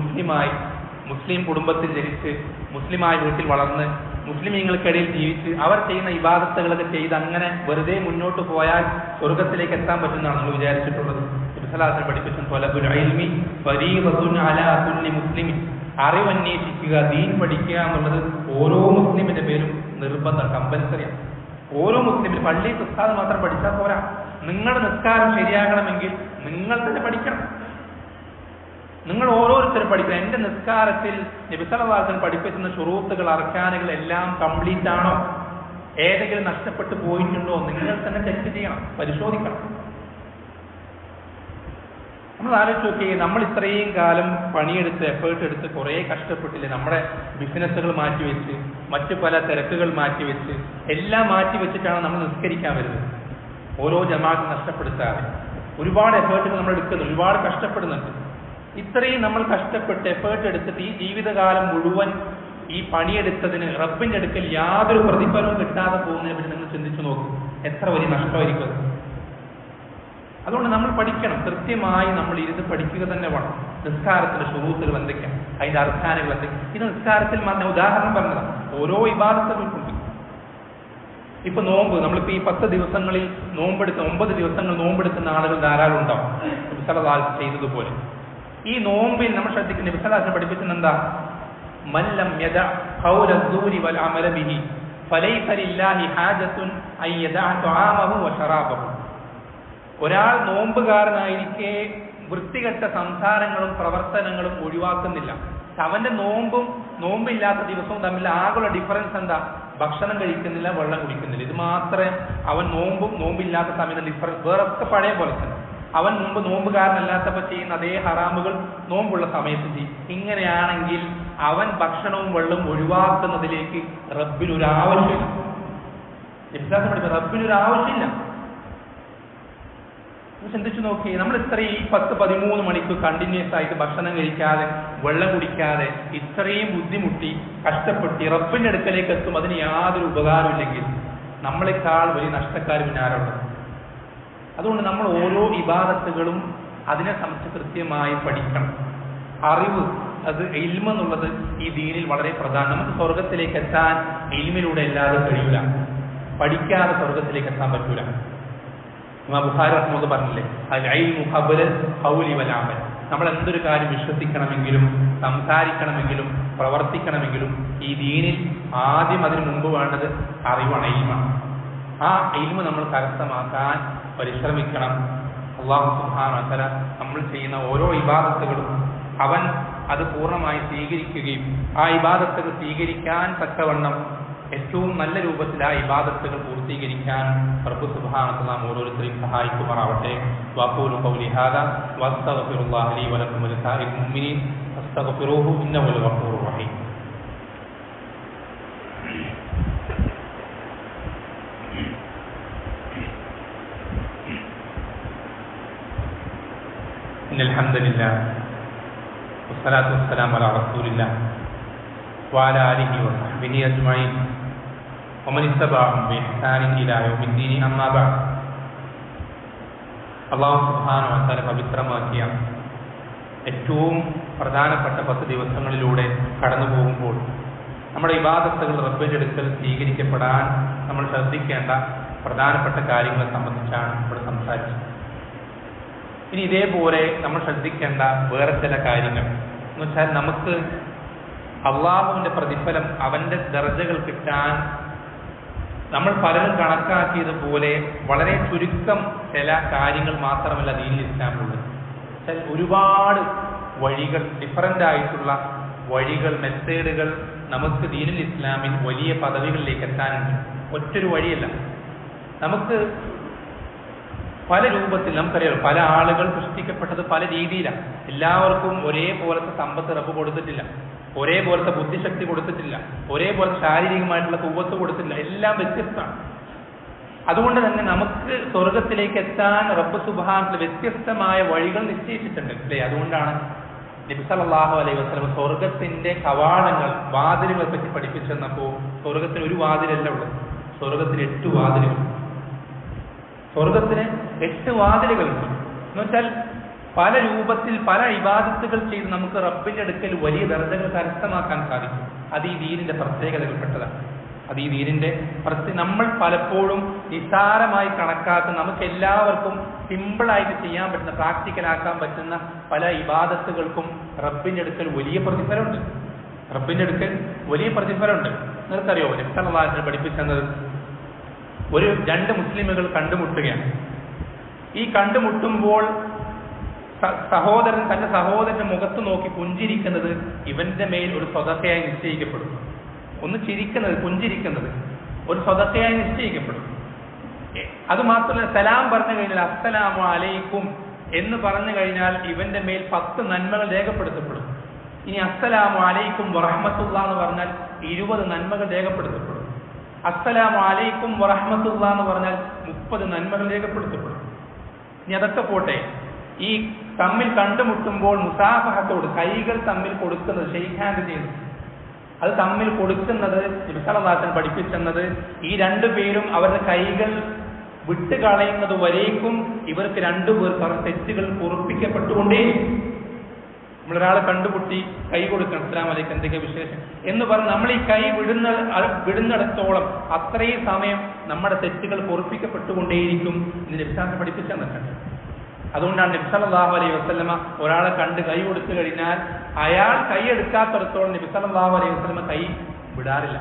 മുസ്ലിം കുടുംബത്തിൽ ജനിച്ച് മുസ്ലിമായ വീട്ടിൽ വളർന്ന് മുസ്ലിമീങ്ങൾക്കിടയിൽ ജീവിച്ച് അവർ ചെയ്യുന്ന ഇബാദത്തുകളൊക്കെ ചെയ്ത് അങ്ങനെ വെറുതെ മുന്നോട്ട് പോയാൽ സ്വർഗത്തിലേക്ക് എത്താൻ പറ്റുന്നതാണ് നിങ്ങൾ വിചാരിച്ചിട്ടുള്ളത്? പഠിപ്പിച്ചു അറിവന്വേഷിക്കുക, ദീൻ പഠിക്കുക എന്നുള്ളത് ഓരോ മുസ്ലിമിന്റെ പേരും നിർബന്ധം, കമ്പൽസറിയാണ്. ഓരോ മുസ്ലിമിനും പള്ളി ഉസ്താദ് മാത്രം പഠിച്ചാൽ പോരാ. നിങ്ങളുടെ നിസ്കാരം ശരിയാകണമെങ്കിൽ നിങ്ങൾ തന്നെ പഠിക്കണം. നിങ്ങൾ ഓരോരുത്തരും പഠിക്കണം. എന്റെ നിസ്കാരത്തിൽ നബി സല്ലല്ലാഹു അലൈഹി വസല്ലം പഠിപ്പിക്കുന്ന ശുറൂത്തുകൾ, അർക്കാനുകൾ എല്ലാം കംപ്ലീറ്റ് ആണോ? ഏതെങ്കിലും നഷ്ടപ്പെട്ടു പോയിട്ടുണ്ടോ? നിങ്ങൾ തന്നെ ചെക്ക് ചെയ്യണം, പരിശോധിക്കണം. നമ്മൾ ആലോചിച്ച് നോക്കിയേ, നമ്മൾ ഇത്രയും കാലം പണിയെടുത്ത് എഫേർട്ട് എടുത്ത് കുറേ കഷ്ടപ്പെട്ടില്ലേ? നമ്മുടെ ബിസിനസ്സുകൾ മാറ്റിവെച്ച്, മറ്റു പല തിരക്കുകൾ മാറ്റിവെച്ച്, എല്ലാം മാറ്റിവെച്ചിട്ടാണ് നമ്മൾ നിസ്കരിക്കാൻ വരുന്നത്. ഓരോ ജമാഅത്ത് നഷ്ടപ്പെടുത്താതെ ഒരുപാട് എഫേർട്ടുകൾ നമ്മൾ എടുക്കുന്നു, ഒരുപാട് കഷ്ടപ്പെടുന്നുണ്ട്. ഇത്രയും നമ്മൾ കഷ്ടപ്പെട്ട് എഫേർട്ട് എടുത്തിട്ട് ഈ ജീവിതകാലം മുഴുവൻ ഈ പണിയെടുത്തതിന് റബ്ബിന്റെ അടുക്കൽ യാതൊരു പ്രതിഫലവും കിട്ടാതെ പോകുന്നതിനെ പറ്റി നിങ്ങൾ ചിന്തിച്ചു നോക്കും. എത്ര വലിയ നഷ്ടമായിരിക്കും. അതുകൊണ്ട് നമ്മൾ പഠിക്കണം, കൃത്യമായി നമ്മൾ ഇരുന്ന് പഠിക്കുക തന്നെ വേണം. നിസ്കാരത്തിന്റെ ശുറൂത്തുകൾ എന്തൊക്കെയാണ്, അതിന്റെ അർക്കാനുകൾ എന്തൊക്കെയാണ്. ഇത് നിസ്കാരത്തിൽ ഉദാഹരണം പറഞ്ഞതാണ്. ഓരോ ഇബാദത്തുകൾക്കുണ്ട്. ഇപ്പൊ നോമ്പ്, നമ്മളിപ്പോ ഈ 10 ദിവസങ്ങളിൽ നോമ്പെടുത്ത 9 ദിവസങ്ങൾ നോമ്പെടുക്കുന്ന ആളുകൾ ധാരാളം ഉണ്ടാവും, നബി സല്ലല്ലാഹു അലൈഹി വസല്ലം ചെയ്തതുപോലെ. ഈ നോമ്പിൽ നമ്മൾ ശ്രദ്ധിക്കുന്ന നബി സല്ലല്ലാഹു അലൈഹി വസല്ലം പഠിപ്പിക്കുന്നത് എന്താ? മല്ലം യദ ഖൗല അസ്സൂരി വൽ അമല ബിഹി ഫലൈസ ലില്ലാഹി ഹാജത്തുൻ അൻ യദഅ തുആമഹു വ ശറാബഹു. ഒരാൾ നോമ്പുകാരനായിരിക്കെ വൃത്തികെട്ട സംസാരങ്ങളും പ്രവർത്തനങ്ങളും ഒഴിവാക്കുന്നില്ല. അവന്റെ നോമ്പും നോമ്പില്ലാത്ത ദിവസവും തമ്മിൽ ആകെയുള്ള ഡിഫറൻസ് എന്താ? ഭക്ഷണം കഴിക്കുന്നില്ല, വെള്ളം കുടിക്കുന്നില്ല. ഇത് മാത്രമേ അവൻ നോമ്പില്ലാത്ത സമയത്ത് ഡിഫറൻസ്. വേറൊക്കെ പഴയ പോലെ തന്നെ. അവൻ മുമ്പ് നോമ്പുകാരനല്ലാത്തപ്പോൾ ചെയ്യുന്ന അതേ ഹറാമുകൾ നോമ്പുള്ള സമയത്ത് ചെയ്യും. ഇങ്ങനെയാണെങ്കിൽ അവൻ ഭക്ഷണവും വെള്ളവും ഒഴിവാക്കുന്നതിലേക്ക് റബ്ബിനൊരാവശ്യമില്ല. റബ്ബിനൊരാവശ്യമില്ല. ചിന്തിച്ചു നോക്കി, നമ്മൾ ഇത്രയും 10-13 മണിക്കൂർ കണ്ടിന്യൂസ് ആയിട്ട് ഭക്ഷണം കഴിക്കാതെ വെള്ളം കുടിക്കാതെ ഇത്രയും ബുദ്ധിമുട്ടി കഷ്ടപ്പെട്ടി റബ്ബിന്റെ അടുക്കലേക്ക് എത്തും, അതിന് യാതൊരു ഉപകാരമില്ലെങ്കിൽ നമ്മളെക്കാൾ വലിയ നഷ്ടക്കാർ പിന്നെ ആരുള്ളത്? അതുകൊണ്ട് നമ്മൾ ഓരോ ഇബാദത്തുകളും അതിനെ സംബന്ധിച്ച് കൃത്യമായി പഠിക്കണം. അറിവ്, അത് ഇൽമ് എന്നുള്ളത് ഈ ദീനിൽ വളരെ പ്രധാനം. നമുക്ക് സ്വർഗത്തിലേക്ക് എത്താൻ ഇൽമിലൂടെ അല്ലാതെ കഴിയൂല. പഠിക്കാതെ സ്വർഗത്തിലേക്ക് എത്താൻ പറ്റൂല. ഇമാം ബുഖാരി റഹ്മത്തുള്ളാഹി പറഞ്ഞില്ലേ, അൽ ഇൽമു ഖബ്ലൽ ഖൗലി വൽ അമൽ. നമ്മൾ എന്തൊരു കാര്യം വിശ്വസിക്കണമെങ്കിലും സംസാരിക്കണമെങ്കിലും പ്രവർത്തിക്കണമെങ്കിലും ഈ ദീനിൽ ആദ്യം അതിനു മുമ്പ് വേണ്ടത് അറിവാണ്, ഇൽമാണ്. ആ ഇൽമ് നമ്മൾ കരസ്ഥമാക്കാൻ പരിശ്രമിക്കണം. അല്ലാഹു സുബ്ഹാനഹു വ തആല നമ്മൾ ചെയ്യുന്ന ഓരോ ഇബാദത്തുകളും അവൻ അത് പൂർണ്ണമായി സ്വീകരിക്കുകയും ആ ഇബാദത്തുകൾ സ്വീകരിക്കാൻ തക്കവണ്ണം ഏറ്റവും നല്ല രൂപത്തിൽ ആ ഇബാദത്തുകൾ പൂർത്തീകരിക്കാൻ റബ്ബ് സുബ്ഹാനഹു വ തആല ഓരോരുത്തരെയും സഹായിക്കുമാറാവട്ടെ. വഖൂലു ഖൗലി ഹാദാ വസ്തഗ്ഫിറുല്ലാഹ ലീ വലക്കും വലിസാഇൽ മുഅ്മിനീൻ ഫസ്തഗ്ഫിറൂഹു ഇന്നഹു ലഗഫൂറുർ റഹീം. ഇന്നൽ ഹംദലില്ലാഹ് വസ്സലാത്തു വസ്സലാമു അലാ റസൂലില്ലാഹ് വഅലാ ആലിഹി വസഹ്ബിഹി അജ്മഈൻ വമൻ ഇത്തബഅഹും ബിഇഹ്സാനിൻ ഇലാ യൗമിദ്ദീൻ. അമ്മാ ബഅദ്. അല്ലാഹു സുബ്ഹാനഹു വ തആല പവിത്രമാക്കിയ ഏറ്റവും പ്രധാനപ്പെട്ട 10 ദിവസങ്ങളിലൂടെ കടന്നു പോകുമ്പോൾ നമ്മുടെ ഇബാദത്തുകൾ റബ്ബിന്റെ അടുക്കൽ സ്വീകരിക്കപ്പെടാൻ നമ്മൾ ശ്രദ്ധിക്കേണ്ട പ്രധാനപ്പെട്ട കാര്യങ്ങളെ സംബന്ധിച്ചാണ് ഇവിടെ സംസാരിച്ചത്. ഇനി ഇതേപോലെ നമ്മൾ ശ്രദ്ധിക്കേണ്ട വേറെ ചില കാര്യങ്ങൾ എന്ന് വെച്ചാൽ, നമുക്ക് അള്ളാഹുവിന്റെ പ്രതിഫലം, അവന്റെ ദർജകൾ കിട്ടാൻ നമ്മൾ പലരും കണക്കാക്കിയതുപോലെ വളരെ ചുരുക്കം ചില കാര്യങ്ങൾ മാത്രമല്ല ദീനുൽ ഇസ്ലാമിലുള്ളത്. ഒരുപാട് വഴികൾ, ഡിഫറൻ്റ് ആയിട്ടുള്ള വഴികൾ, മെത്തേഡുകൾ നമുക്ക് ദീനുൽ ഇസ്ലാമിൽ വലിയ പദവികളിലേക്ക് എത്താനുണ്ട്. ഒറ്റൊരു വഴിയല്ല. നമുക്ക് പല രൂപത്തിൽ, നമുക്കറിയാം പല ആളുകൾ സൃഷ്ടിക്കപ്പെട്ടത് പല രീതിയിലാണ്. എല്ലാവർക്കും ഒരേപോലത്തെ സമ്പത്ത് റബ്ബ് കൊടുത്തിട്ടില്ല, ഒരേപോലത്തെ ബുദ്ധിശക്തി കൊടുത്തിട്ടില്ല, ഒരേപോലത്തെ ശാരീരികമായിട്ടുള്ള കുവ്വത്ത് കൊടുത്തിട്ടില്ല. എല്ലാം വ്യത്യസ്തമാണ്. അതുകൊണ്ട് തന്നെ നമുക്ക് സ്വർഗത്തിലേക്ക് എത്താൻ റബ്ബ് സുബ്ഹാനഹു വ്യത്യസ്തമായ വഴികൾ നിശ്ചയിച്ചിട്ടുണ്ട് അല്ലേ? അതുകൊണ്ടാണ് നബി സല്ലല്ലാഹു അലൈഹി വസല്ലം സ്വർഗത്തിന്റെ കവാടങ്ങൾ, വാതിലുകളെ പറ്റി പഠിപ്പിച്ചു തന്നപ്പോൾ സ്വർഗത്തിന് ഒരു വാതിലല്ല ഉള്ളത്, സ്വർഗത്തിന് 8 വാതിലുകൾ. സ്വർഗത്തിന് 8 വാതിലുകളുണ്ട്. എന്ന് വെച്ചാൽ പല രൂപത്തിൽ പല ഇബാദത്തുകൾ ചെയ്ത് നമുക്ക് റബ്ബിന്റെ അടുക്കൽ വലിയ ദർജകൾ കരസ്ഥമാക്കാൻ സാധിക്കും. അത് ഈ ദീനിന്റെ പ്രത്യേകതകൾപ്പെട്ടതാണ്. അത് ഈ ദീനിന്റെ നമ്മൾ പലപ്പോഴും നിസ്സാരമായി കണക്കാക്കുന്ന, നമുക്ക് എല്ലാവർക്കും സിമ്പിളായിട്ട് ചെയ്യാൻ പറ്റുന്ന, പ്രാക്ടിക്കലാക്കാൻ പറ്റുന്ന പല ഇബാദത്തുകൾക്കും റബ്ബിന്റെ അടുക്കൽ വലിയ പ്രതിഫലമുണ്ട്. റബ്ബിന്റെ അടുക്കൽ വലിയ പ്രതിഫലമുണ്ട്. നിങ്ങൾക്കറിയോ, നബി സല്ലല്ലാഹു അലൈഹി വസല്ലം പഠിപ്പിച്ചത്, ഒരു 2 മുസ്ലിമുകൾ കണ്ടുമുട്ടുകയാണ്. ഈ കണ്ടുമുട്ടുമ്പോൾ സഹോദരൻ തന്റെ സഹോദരന്റെ മുഖത്ത് നോക്കി പുഞ്ചിരിക്കുന്നത് ഇവന്റെ മേൽ ഒരു സ്വതക്കയായി നിശ്ചയിക്കപ്പെടും. ഒന്ന് ചിരിക്കുന്നത്, പുഞ്ചിരിക്കുന്നത് ഒരു സ്വതക്കയായി നിശ്ചയിക്കപ്പെടും. അതുമാത്രമല്ല, സലാം പറഞ്ഞു കഴിഞ്ഞാൽ അസ്സലാമു അലൈക്കും എന്ന് പറഞ്ഞു കഴിഞ്ഞാൽ ഇവന്റെ മേൽ 10 നന്മകൾ രേഖപ്പെടുത്തപ്പെടും. ഇനി അസ്സലാമു അലൈക്കും വറഹ്മത്തുള്ളാഹി എന്ന് പറഞ്ഞാൽ 20 നന്മകൾ രേഖപ്പെടുത്തപ്പെടും. അസ്സലാമു അലൈക്കും വറഹ്മത്തുള്ളാഹി എന്ന് പറഞ്ഞാൽ 30 നന്മകൾ രേഖപ്പെടുത്തപ്പെടും. ഇനി അതൊക്കെ പോട്ടെ, ഈ തമ്മിൽ കണ്ടുമുട്ടുമ്പോൾ മുസാഫഹത്തോട് കൈകൾ തമ്മിൽ കൊടുക്കുന്നത്, ഷെയ്ക്ക് ഹാൻഡ് ചെയ്യുന്നത്, അത് തമ്മിൽ കൊടുക്കുന്നത് നബി സല്ലല്ലാഹു അലൈഹി വസല്ലം പഠിപ്പിച്ചെന്നത്, ഈ 2 പേരും അവരുടെ കൈകൾ വിട്ടുകളയുന്നത് വരേക്കും ഇവർക്ക് 2 പേർ തെറ്റുകൾ പൊറുപ്പിക്കപ്പെട്ടുകൊണ്ടേ. നമ്മളൊരാളെ കണ്ടുമുട്ടി കൈ കൊടുക്കണം, അസ്സലാമു അലൈക്കും, എന്തൊക്കെ വിശേഷം എന്ന് പറഞ്ഞ് നമ്മൾ ഈ കൈ വിടുന്നിടത്തോളം അത്രയും സമയം നമ്മുടെ തെറ്റുകൾ പൊറുപ്പിക്കപ്പെട്ടുകൊണ്ടേയിരിക്കും എന്ന് നബി സല്ലല്ലാഹു പഠിപ്പിച്ചു തന്നിട്ടുണ്ട്. അതുകൊണ്ടാണ് നബി സല്ലല്ലാഹു അലൈഹി വസല്ലമ ഒരാളെ കണ്ട് കൈ കൊടുത്തു കഴിഞ്ഞാൽ അയാൾ കൈ എടുക്കാത്തിടത്തോളം നബി സല്ലല്ലാഹു അലൈഹി വസല്ലമ കൈ വിടാറില്ല.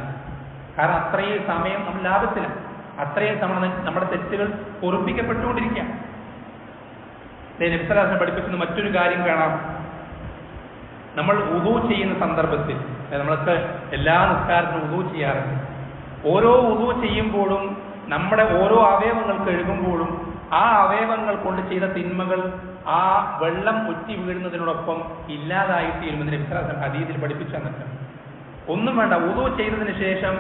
കാരണം അത്രയും സമയം നമ്മൾ ലാഭത്തിലാണ്, അത്രയും സമയം നമ്മുടെ തെറ്റുകൾ പൊറുപ്പിക്കപ്പെട്ടുകൊണ്ടിരിക്കുകയാണ്. നബി സല്ലല്ലാഹു അലൈഹി വസല്ലം പഠിപ്പിക്കുന്ന മറ്റൊരു കാര്യം കാണാം. നമ്മൾ വുദൂ ചെയ്യുന്ന സന്ദർഭത്തിൽ, നമ്മളൊക്കെ എല്ലാ നിസ്കാരത്തിനും വുദൂ ചെയ്യാറുണ്ട്. ഓരോ വുദൂ ചെയ്യുമ്പോഴും നമ്മുടെ ഓരോ അവയവങ്ങൾ കഴുകുമ്പോഴും ആ അവയവങ്ങൾ കൊണ്ട് ചെയ്ത തിന്മകൾ ആ വെള്ളം ഉറ്റി വീഴുന്നതിനോടൊപ്പം ഇല്ലാതായി തീരുമെന്ന് നബി സല്ലല്ലാഹു അലൈഹി വസല്ലം ഹദീസിൽ പഠിപ്പിച്ചു തന്നിട്ടുണ്ട്. ഒന്നും വേണ്ട, വുദൂ ചെയ്തതിന് ശേഷം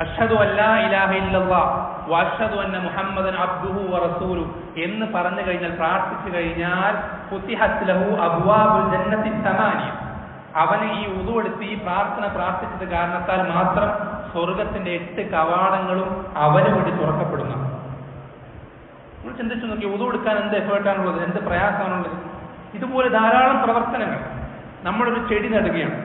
അഷ്ഹദു അല്ലാ ഇലാഹ ഇല്ലല്ലാഹ് വ അഷ്ഹദു അന്ന മുഹമ്മദൻ അബ്ദുഹു വ റസൂലുഹു എന്ന് പറഞ്ഞു കഴിഞ്ഞാൽ, പ്രാർത്ഥിച്ചു കഴിഞ്ഞാൽ ഫുതിഹത് ലഹു അബ്വാബുൽ ജന്നത്തി സമാനിയ, അവന് ഈ വുദൂ എടുത്ത് ഈ പ്രാർത്ഥന പ്രാർത്ഥിച്ചത് കാരണത്താൽ മാത്രം സ്വർഗത്തിന്റെ 8 കവാടങ്ങളും അവന് വേണ്ടി തുറക്കപ്പെടുന്നു. നമ്മൾ ചിന്തിച്ചു നോക്കി, വുദൂ എടുക്കാൻ എന്ത് എഫേർട്ടാണുള്ളത്, എന്ത് പ്രയാസമാണുള്ളത്. ഇതുപോലെ ധാരാളം പ്രവർത്തനങ്ങൾ. നമ്മളൊരു ചെടി നടുകയാണ്,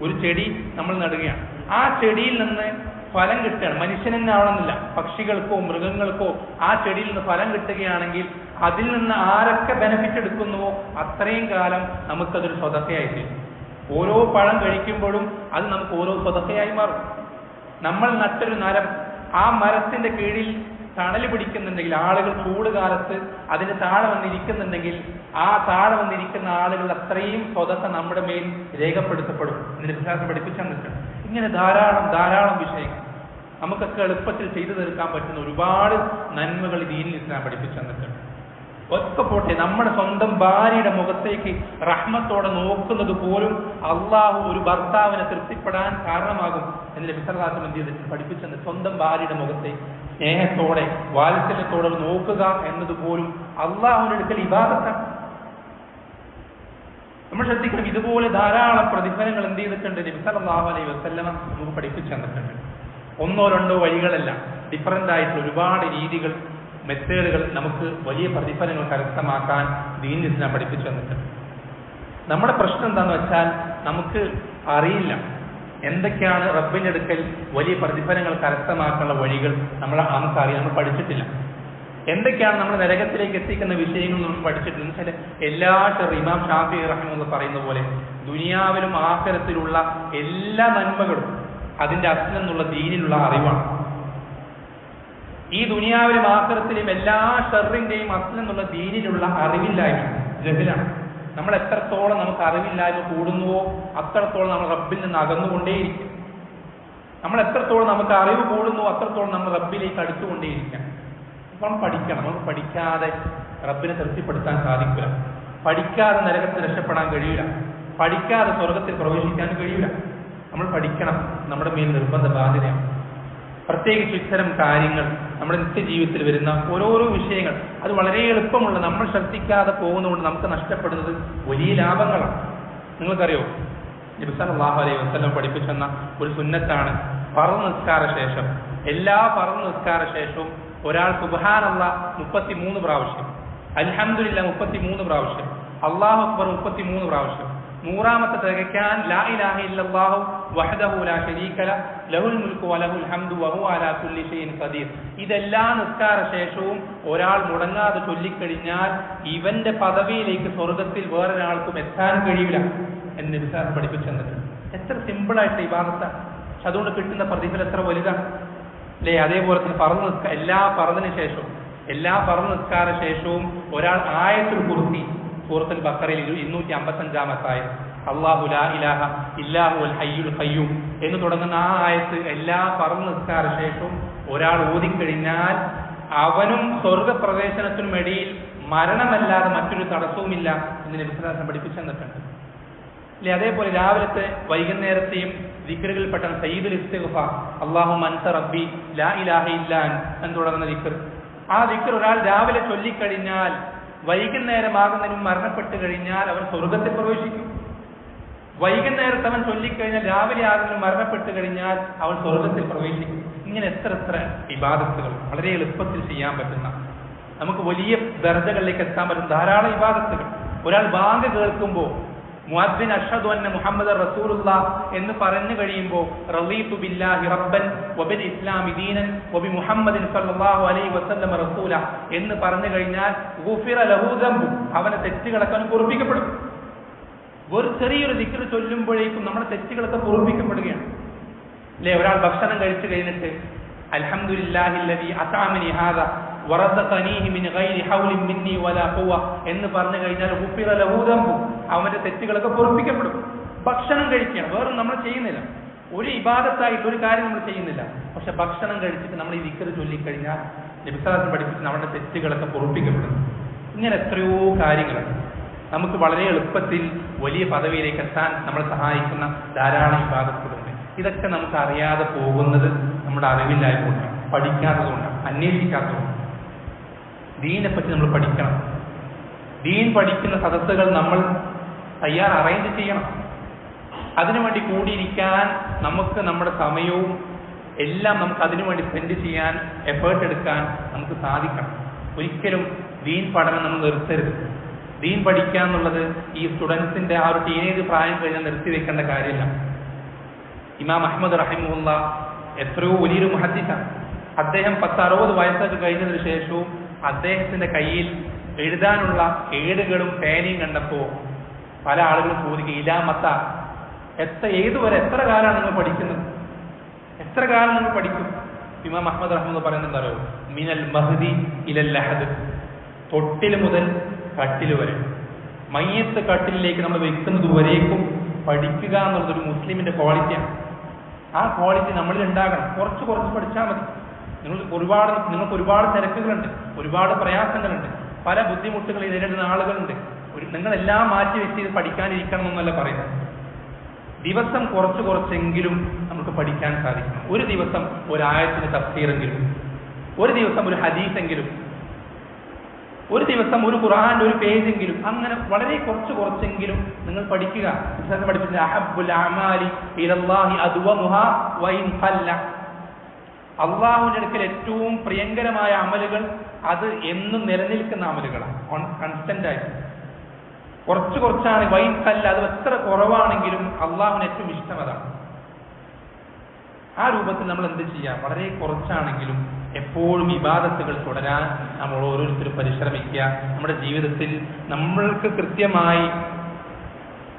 ഒരു ചെടി നമ്മൾ നടുകയാണ്, ആ ചെടിയിൽ നിന്ന് ഫലം കിട്ടുകയാണ്. മനുഷ്യനെന്നെ ആവണമെന്നില്ല, പക്ഷികൾക്കോ മൃഗങ്ങൾക്കോ ആ ചെടിയിൽ നിന്ന് ഫലം കിട്ടുകയാണെങ്കിൽ അതിൽ നിന്ന് ആരൊക്കെ ബെനിഫിറ്റ് എടുക്കുന്നുവോ അത്രയും കാലം നമുക്കതൊരു സ്വതക്കയായി തീരും. ഓരോ പഴം കഴിക്കുമ്പോഴും അത് നമുക്ക് ഓരോ സ്വതക്കയായി മാറും. നമ്മൾ നട്ടൊരു മരം, ആ മരത്തിന്റെ കീഴിൽ തണൽ പിടിക്കുന്നുണ്ടെങ്കിൽ, ആളുകൾ ചൂട് കാലത്ത് അതിന് താഴെ വന്നിരിക്കുന്നുണ്ടെങ്കിൽ, ആ താഴെ വന്നിരിക്കുന്ന ആളുകൾ അത്രയും സ്വതക്ക നമ്മുടെ മേൽ രേഖപ്പെടുത്തപ്പെടും എന്ന് വിശ്വാസം പഠിപ്പിച്ചു തന്നിട്ടുണ്ട്. ഇങ്ങനെ ധാരാളം വിഷയങ്ങൾ നമുക്കൊക്കെ എളുപ്പത്തിൽ ചെയ്തു തീർക്കാൻ പറ്റുന്ന ഒരുപാട് നന്മകൾ ദീനിൽ ഇസ്ലാം പഠിപ്പിച്ചു തന്നിട്ടുണ്ട്. ഒക്കെ പോട്ടെ, നമ്മുടെ സ്വന്തം ഭാര്യയുടെ മുഖത്തേക്ക് റഹ്മത്തോടെ നോക്കുന്നത് പോലും അള്ളാഹു ഒരു ഭർത്താവിനെ തൃപ്തിപ്പെടാൻ കാരണമാകും എന്ന് നബി സല്ലല്ലാഹു അലൈഹി വസല്ലം എന്ത് ചെയ്തിട്ട് പഠിപ്പിച്ചത്. സ്വന്തം ഭാര്യയുടെ മുഖത്തേക്ക് സ്നേഹത്തോടെ വാത്സല്യത്തോടെ നോക്കുക എന്നത് പോലും അള്ളാഹുവിന്റെ അടുക്കൽ ഇബാദത്താണ്. നമ്മൾ ശ്രദ്ധിക്കണം, ഇതുപോലെ ധാരാളം പ്രതിഫലങ്ങൾ എന്ത് ചെയ്തിട്ടുണ്ട് നബി സല്ലല്ലാഹു അലൈഹി വസല്ലം നമുക്ക് പഠിപ്പിച്ചു തന്നിട്ടുണ്ട്. 1-2 വഴികളല്ല, ഡിഫറൻ്റ് ആയിട്ടുള്ള ഒരുപാട് രീതികൾ, മെത്തേഡുകൾ നമുക്ക് വലിയ പ്രതിഫലങ്ങൾ കരസ്ഥമാക്കാൻ ദീനുൽ ഇസ്ലാം പഠിപ്പിച്ചു തന്നിട്ടുണ്ട്. നമ്മുടെ പ്രശ്നം എന്താണെന്ന് വെച്ചാൽ നമുക്ക് അറിയില്ല. എന്തൊക്കെയാണ് റബ്ബിന്റെ അടുക്കൽ വലിയ പ്രതിഫലങ്ങൾ കരസ്ഥമാക്കാനുള്ള വഴികൾ നമുക്കറിയാം, നമ്മൾ പഠിച്ചിട്ടില്ല. എന്തൊക്കെയാണ് നമ്മൾ നരകത്തിലേക്ക് എത്തിക്കുന്ന വിഷയങ്ങൾ നമ്മൾ പഠിച്ചിട്ടില്ല. വെച്ചാൽ എല്ലാ ഇമാം ഷാഫി റഹിമഹുല്ലാഹ് പറയുന്ന പോലെ ദുനിയാവിലും ആഖിറത്തിലുള്ള എല്ലാ നന്മകളും അതിന്റെ അസ്ൽ എന്നുള്ള ദീനിലുള്ള അറിവാണ്. ഈ ദുനിയാവിലും ആഖിറത്തിലും എല്ലാ ഷർറിന്റെയും അസ്ൽ എന്നുള്ള ദീനിലുള്ള അറിവില്ലായ്മ, ജഹലാണ്. നമ്മൾ എത്രത്തോളം നമുക്ക് അറിവില്ലായ്മ കൂടുന്നുവോ അത്രത്തോളം നമ്മൾ റബ്ബിൽ നിന്ന് അകന്നുകൊണ്ടേയിരിക്കും. നമ്മൾ എത്രത്തോളം നമുക്ക് അറിവ് കൂടുന്നുവോ അത്രത്തോളം നമ്മൾ റബ്ബിലേക്ക് അടുത്തുകൊണ്ടേയിരിക്കാം. അപ്പം പഠിക്കണം. നമുക്ക് പഠിക്കാതെ റബ്ബിനെ തൃപ്തിപ്പെടുത്താൻ സാധിക്കില്ല. പഠിക്കാതെ നരകത്തിൽ രക്ഷപ്പെടാൻ കഴിയില്ല. പഠിക്കാതെ സ്വർഗത്തിൽ പ്രവേശിക്കാൻ കഴിയില്ല. നമ്മൾ പഠിക്കണം, നമ്മുടെ മേൽ നിർബന്ധ ബാധ്യതയാണ്. പ്രത്യേകിച്ച് ഇത്തരം കാര്യങ്ങൾ നമ്മുടെ നിത്യജീവിതത്തിൽ വരുന്ന ഓരോരോ വിഷയങ്ങൾ അത് വളരെ എളുപ്പമുള്ള, നമ്മൾ ശ്രദ്ധിക്കാതെ പോകുന്നതുകൊണ്ട് നമുക്ക് നഷ്ടപ്പെടുന്നത് വലിയ ലാഭങ്ങളാണ്. നിങ്ങൾക്കറിയോ, നബി സല്ലല്ലാഹു അലൈഹി വസല്ലം പഠിപ്പിച്ചെന്ന ഒരു സുന്നത്താണ് ഫർദ് നിസ്കാര ശേഷം, എല്ലാ ഫർദ് നിസ്കാര ശേഷവും ഒരാൾ സുബ്ഹാനല്ലാഹ് 33 പ്രാവശ്യം, അൽഹംദുലില്ലാഹ് 33 പ്രാവശ്യം, അല്ലാഹു അക്ബർ 33 പ്രാവശ്യം, 100ാമത്തെ തികയ്ക്കാൻ ലാ ഇലാഹ ഇല്ലല്ലാഹു വഹ്ദഹു ലാ ശരീക ലഹു ലഹുൽ മുൽക്കു വലഹുൽ ഹംദു വഹുവ അലാ കുല്ലി ഷൈഇൻ ഖദീർ. ഇതെല്ലാ നിസ്കാര ശേഷവും ഒരാൾ മുടങ്ങാതെ ചൊല്ലിക്കഴിഞ്ഞാൽ ഇവന്റെ പദവിയിലേക്ക് സ്വർഗത്തിൽ വേറൊരാൾക്കും എത്താൻ കഴിയില്ല എന്ന് നബി സല്ലല്ലാഹു പഠിപ്പിച്ചു തന്നിട്ടുണ്ട്. എത്ര സിമ്പിളായിട്ട് ഇബാദത്താണ്. പക്ഷെ അതുകൊണ്ട് കിട്ടുന്ന പ്രതിഫലം എത്ര വലുതാണ് അല്ലേ? അതേപോലെ തന്നെ എല്ലാ ഫർദിന് ശേഷവും, എല്ലാ ഫർദ് നിസ്കാര ശേഷവും ഒരാൾ ആയത്തുൽ കുർസി, സൂറത്തുൽ ബഖറയിൽ 255 ആയത്ത്, അല്ലാഹു ലാ ഇലാഹ ഇല്ലാഹുൽ ഹയ്യുൽ ഖയ്യൂം എന്ന് തുടങ്ങുന്ന ആ ആയത്ത് എല്ലാ ഫർദ് നിസ്കാര ശേഷവും ഒരാൾ ഓതിക്കഴിഞ്ഞാൽ അവനും സ്വർഗപ്രവേശനത്തിനും ഇടയിൽ മരണമല്ലാതെ മറ്റൊരു തടസ്സവുമില്ല എന്ന് നബി സല്ലല്ലാഹു അലൈഹി വസല്ലം പഠിപ്പിച്ചു തന്നിട്ടുണ്ട് അല്ലേ? അതേപോലെ രാവിലത്തെ വൈകുന്നേരത്തെയും ദിക്റുകളിൽപ്പെട്ട സയ്യിദുൽ ഇസ്തിഗ്ഫാർ, അല്ലാഹുമ്മ അൻത റബ്ബി ലാ ഇലാഹ ഇല്ലാ അൻത എന്ന് തുടങ്ങുന്ന ദിക്ർ, ആ ദിക്ർ ഒരാൾ രാവിലെ ചൊല്ലിക്കഴിഞ്ഞാൽ വൈകുന്നേരമാകുന്നതിനും മരണപ്പെട്ട് കഴിഞ്ഞാൽ അവൻ സ്വർഗത്തിൽ പ്രവേശിക്കും. വൈകുന്നേരത്ത് അവൻ ചൊല്ലിക്കഴിഞ്ഞാൽ രാവിലെ ആകുന്നതിനും മരണപ്പെട്ട് കഴിഞ്ഞാൽ അവൻ സ്വർഗത്തിൽ പ്രവേശിക്കും. ഇങ്ങനെ എത്ര ഇബാദത്തുകൾ വളരെ എളുപ്പത്തിൽ ചെയ്യാൻ പറ്റുന്ന, നമുക്ക് വലിയ ദർജകളിലേക്ക് എത്താൻ പറ്റുന്ന ധാരാളം ഇബാദത്തുകൾ. ഒരാൾ ബാങ്ക് കേൾക്കുമ്പോൾ മുഅദ്ദിൻ അഷ്ഹദു അന്ന മുഹമ്മദൻ റസൂലുള്ളാഹ് എന്ന് പറഞ്ഞു കഴിയുമ്പോൾ റളീതു ബില്ലാഹി റബ്ബൻ വബിൽ ഇസ്ലാമി ദീനൻ വബി മുഹമ്മദിൻ സല്ലല്ലാഹു അലൈഹി വസല്ലം റസൂല എന്ന് പറഞ്ഞു കഴിഞ്ഞാൽ ഗുഫിറ ലഹു ദംബു, അവന്റെ തെറ്റുകളൊക്കെ പൊറുപ്പിക്കപ്പെടും. ഒരു ചെറിയൊരു ദിക്ർ ചൊല്ലുമ്പോഴേക്കും നമ്മുടെ തെറ്റുകളൊക്കെ പൊറുപ്പിക്കപ്പെടുകയാണ് അല്ലേ? ഒരാൾ ഭക്ഷണം കഴിച്ചു കഴിഞ്ഞിട്ട് അൽഹംദുലില്ലാഹില്ലദീ അത്അമനി ഹാദാ വറസഖനീഹി മിൻ ഗൈരി ഹൗലിൻ മിന്നി വലാ ഖുവ എന്ന് പറഞ്ഞു കഴിഞ്ഞാൽ ഗുഫിറ ലഹു ദംബു, അവന്റെ തെറ്റുകളൊക്കെ പൊറുപ്പിക്കപ്പെടും. ഭക്ഷണം കഴിക്കുകയാണ്, വേറെ നമ്മൾ ചെയ്യുന്നില്ല, ഒരു ഇബാദത്തായിട്ട് ഒരു കാര്യം നമ്മൾ ചെയ്യുന്നില്ല. പക്ഷെ ഭക്ഷണം കഴിച്ചിട്ട് നമ്മൾ ഈ ദിക്ർ ചൊല്ലിക്കഴിഞ്ഞാൽ നബി സല്ലല്ലാഹു അലൈഹി വസല്ലം പഠിപ്പിച്ച് നമ്മുടെ തെറ്റുകളൊക്കെ പൊറുപ്പിക്കപ്പെടും. ഇങ്ങനെ എത്രയോ കാര്യങ്ങളുണ്ട്. നമുക്ക് വളരെ എളുപ്പത്തിൽ വലിയ പദവിയിലേക്ക് എത്താൻ നമ്മളെ സഹായിക്കുന്ന ധാരാളം ഇബാദത്തുകളുണ്ട്. ഇതൊക്കെ നമുക്ക് അറിയാതെ പോകുന്നത് നമ്മുടെ അറിവില്ലായ്മകൊണ്ടാണ്, പഠിക്കാത്തതുകൊണ്ടാണ്, അന്വേഷിക്കാത്തതുകൊണ്ടാണ്. ദീനെപ്പറ്റി നമ്മൾ പഠിക്കണം. ദീൻ പഠിക്കുന്ന സദസ്സുകൾ നമ്മൾ അറേഞ്ച് ചെയ്യണം. അതിനുവേണ്ടി കൂടിയിരിക്കാൻ നമുക്ക് നമ്മുടെ സമയവും എല്ലാം നമുക്ക് അതിനുവേണ്ടി സ്പെൻഡ് ചെയ്യാൻ, എഫേർട്ട് എടുക്കാൻ നമുക്ക് സാധിക്കണം. ഒരിക്കലും ദീൻ പഠനം നമ്മൾ നിർത്തരുത്. ദീൻ പഠിക്കുക എന്നുള്ളത് ഈ സ്റ്റുഡൻസിന്റെ ആ ഒരു ടീനേജ് പ്രായം കഴിഞ്ഞാൽ നിർത്തിവെക്കേണ്ട കാര്യമില്ല. ഇമാം അഹ്മദ് റഹിമഹുല്ലാഹ് എത്രയോ വലിയൊരു മുഹദ്ദിസാണ്. അദ്ദേഹം 10-60 വയസ്സൊക്കെ കഴിഞ്ഞതിന് ശേഷവും അദ്ദേഹത്തിന്റെ കയ്യിൽ എഴുതാനുള്ള ഏടുകളും പേനയും കണ്ടപ്പോൾ പല ആളുകളും ചോദിക്കുക, ഇലാ മത്ത, ഏതുവരെ, എത്ര കാലമാണ് നിങ്ങൾ പഠിക്കുന്നത്, എത്ര കാലം നിങ്ങൾ പഠിക്കും? ഇമാം അഹ്മദ് റഹിമഹുല്ലാഹ് പറയുന്നത് മിനൽ മഹ്ദി ഇലൽ ലഹദ്, തൊട്ടിൽ മുതൽ കട്ടിൽ വരെ, മയ്യത്ത് കട്ടിലേക്ക് നമ്മൾ വെക്കുന്നത് വരേക്കും പഠിക്കുക എന്നുള്ളതൊരു മുസ്ലിമിന്റെ ക്വാളിറ്റിയാണ്. ആ ക്വാളിറ്റി നമ്മളിൽ ഉണ്ടാകണം. കുറച്ച് പഠിച്ചാൽ മതി. നിങ്ങൾക്ക് ഒരുപാട് തിരക്കുകളുണ്ട്, ഒരുപാട് പ്രയാസങ്ങളുണ്ട്, പല ബുദ്ധിമുട്ടുകൾ നേരിടുന്ന ആളുകളുണ്ട്. നിങ്ങളെല്ലാം മാറ്റി വെച്ച് ഇത് പഠിക്കാനിരിക്കണം എന്നല്ല പറയുന്നത്. ദിവസം കുറച്ചെങ്കിലും നമുക്ക് പഠിക്കാൻ സാധിക്കും. ഒരു ദിവസം ഒരായത്തിന് തഫ്സീറെങ്കിലും, ഒരു ദിവസം ഒരു ഹദീസെങ്കിലും, ഒരു ദിവസം ഒരു ഖുർആന്റെ ഒരു പേജെങ്കിലും, അങ്ങനെ വളരെ കുറച്ചെങ്കിലും നിങ്ങൾ പഠിക്കുക. പഠിപ്പിച്ച അഹബ്ബുൽ അഅമാലി ഇലല്ലാഹി അദ്വമുഹാ വഇൻ ഖല്ല, അള്ളാഹുവിന്റെ അടുക്കൽ ഏറ്റവും പ്രിയങ്കരമായ അമലുകൾ അത് എന്നും നിലനിൽക്കുന്ന അമലുകളാണ്, കൺസ്റ്റന്റ് ആയിട്ട്. കുറച്ചാണ് വൈൻ കല്ല, അത് എത്ര കുറവാണെങ്കിലും അള്ളാഹുവിന് ഏറ്റവും ഇഷ്ടം അതാണ്. ആ രൂപത്തിൽ നമ്മൾ എന്ത് ചെയ്യാം? വളരെ കുറച്ചാണെങ്കിലും എപ്പോഴും ഇബാദത്തുകൾ തുടരാൻ നമ്മൾ ഓരോരുത്തരും പരിശ്രമിക്കുക. നമ്മുടെ ജീവിതത്തിൽ നമ്മൾക്ക് കൃത്യമായി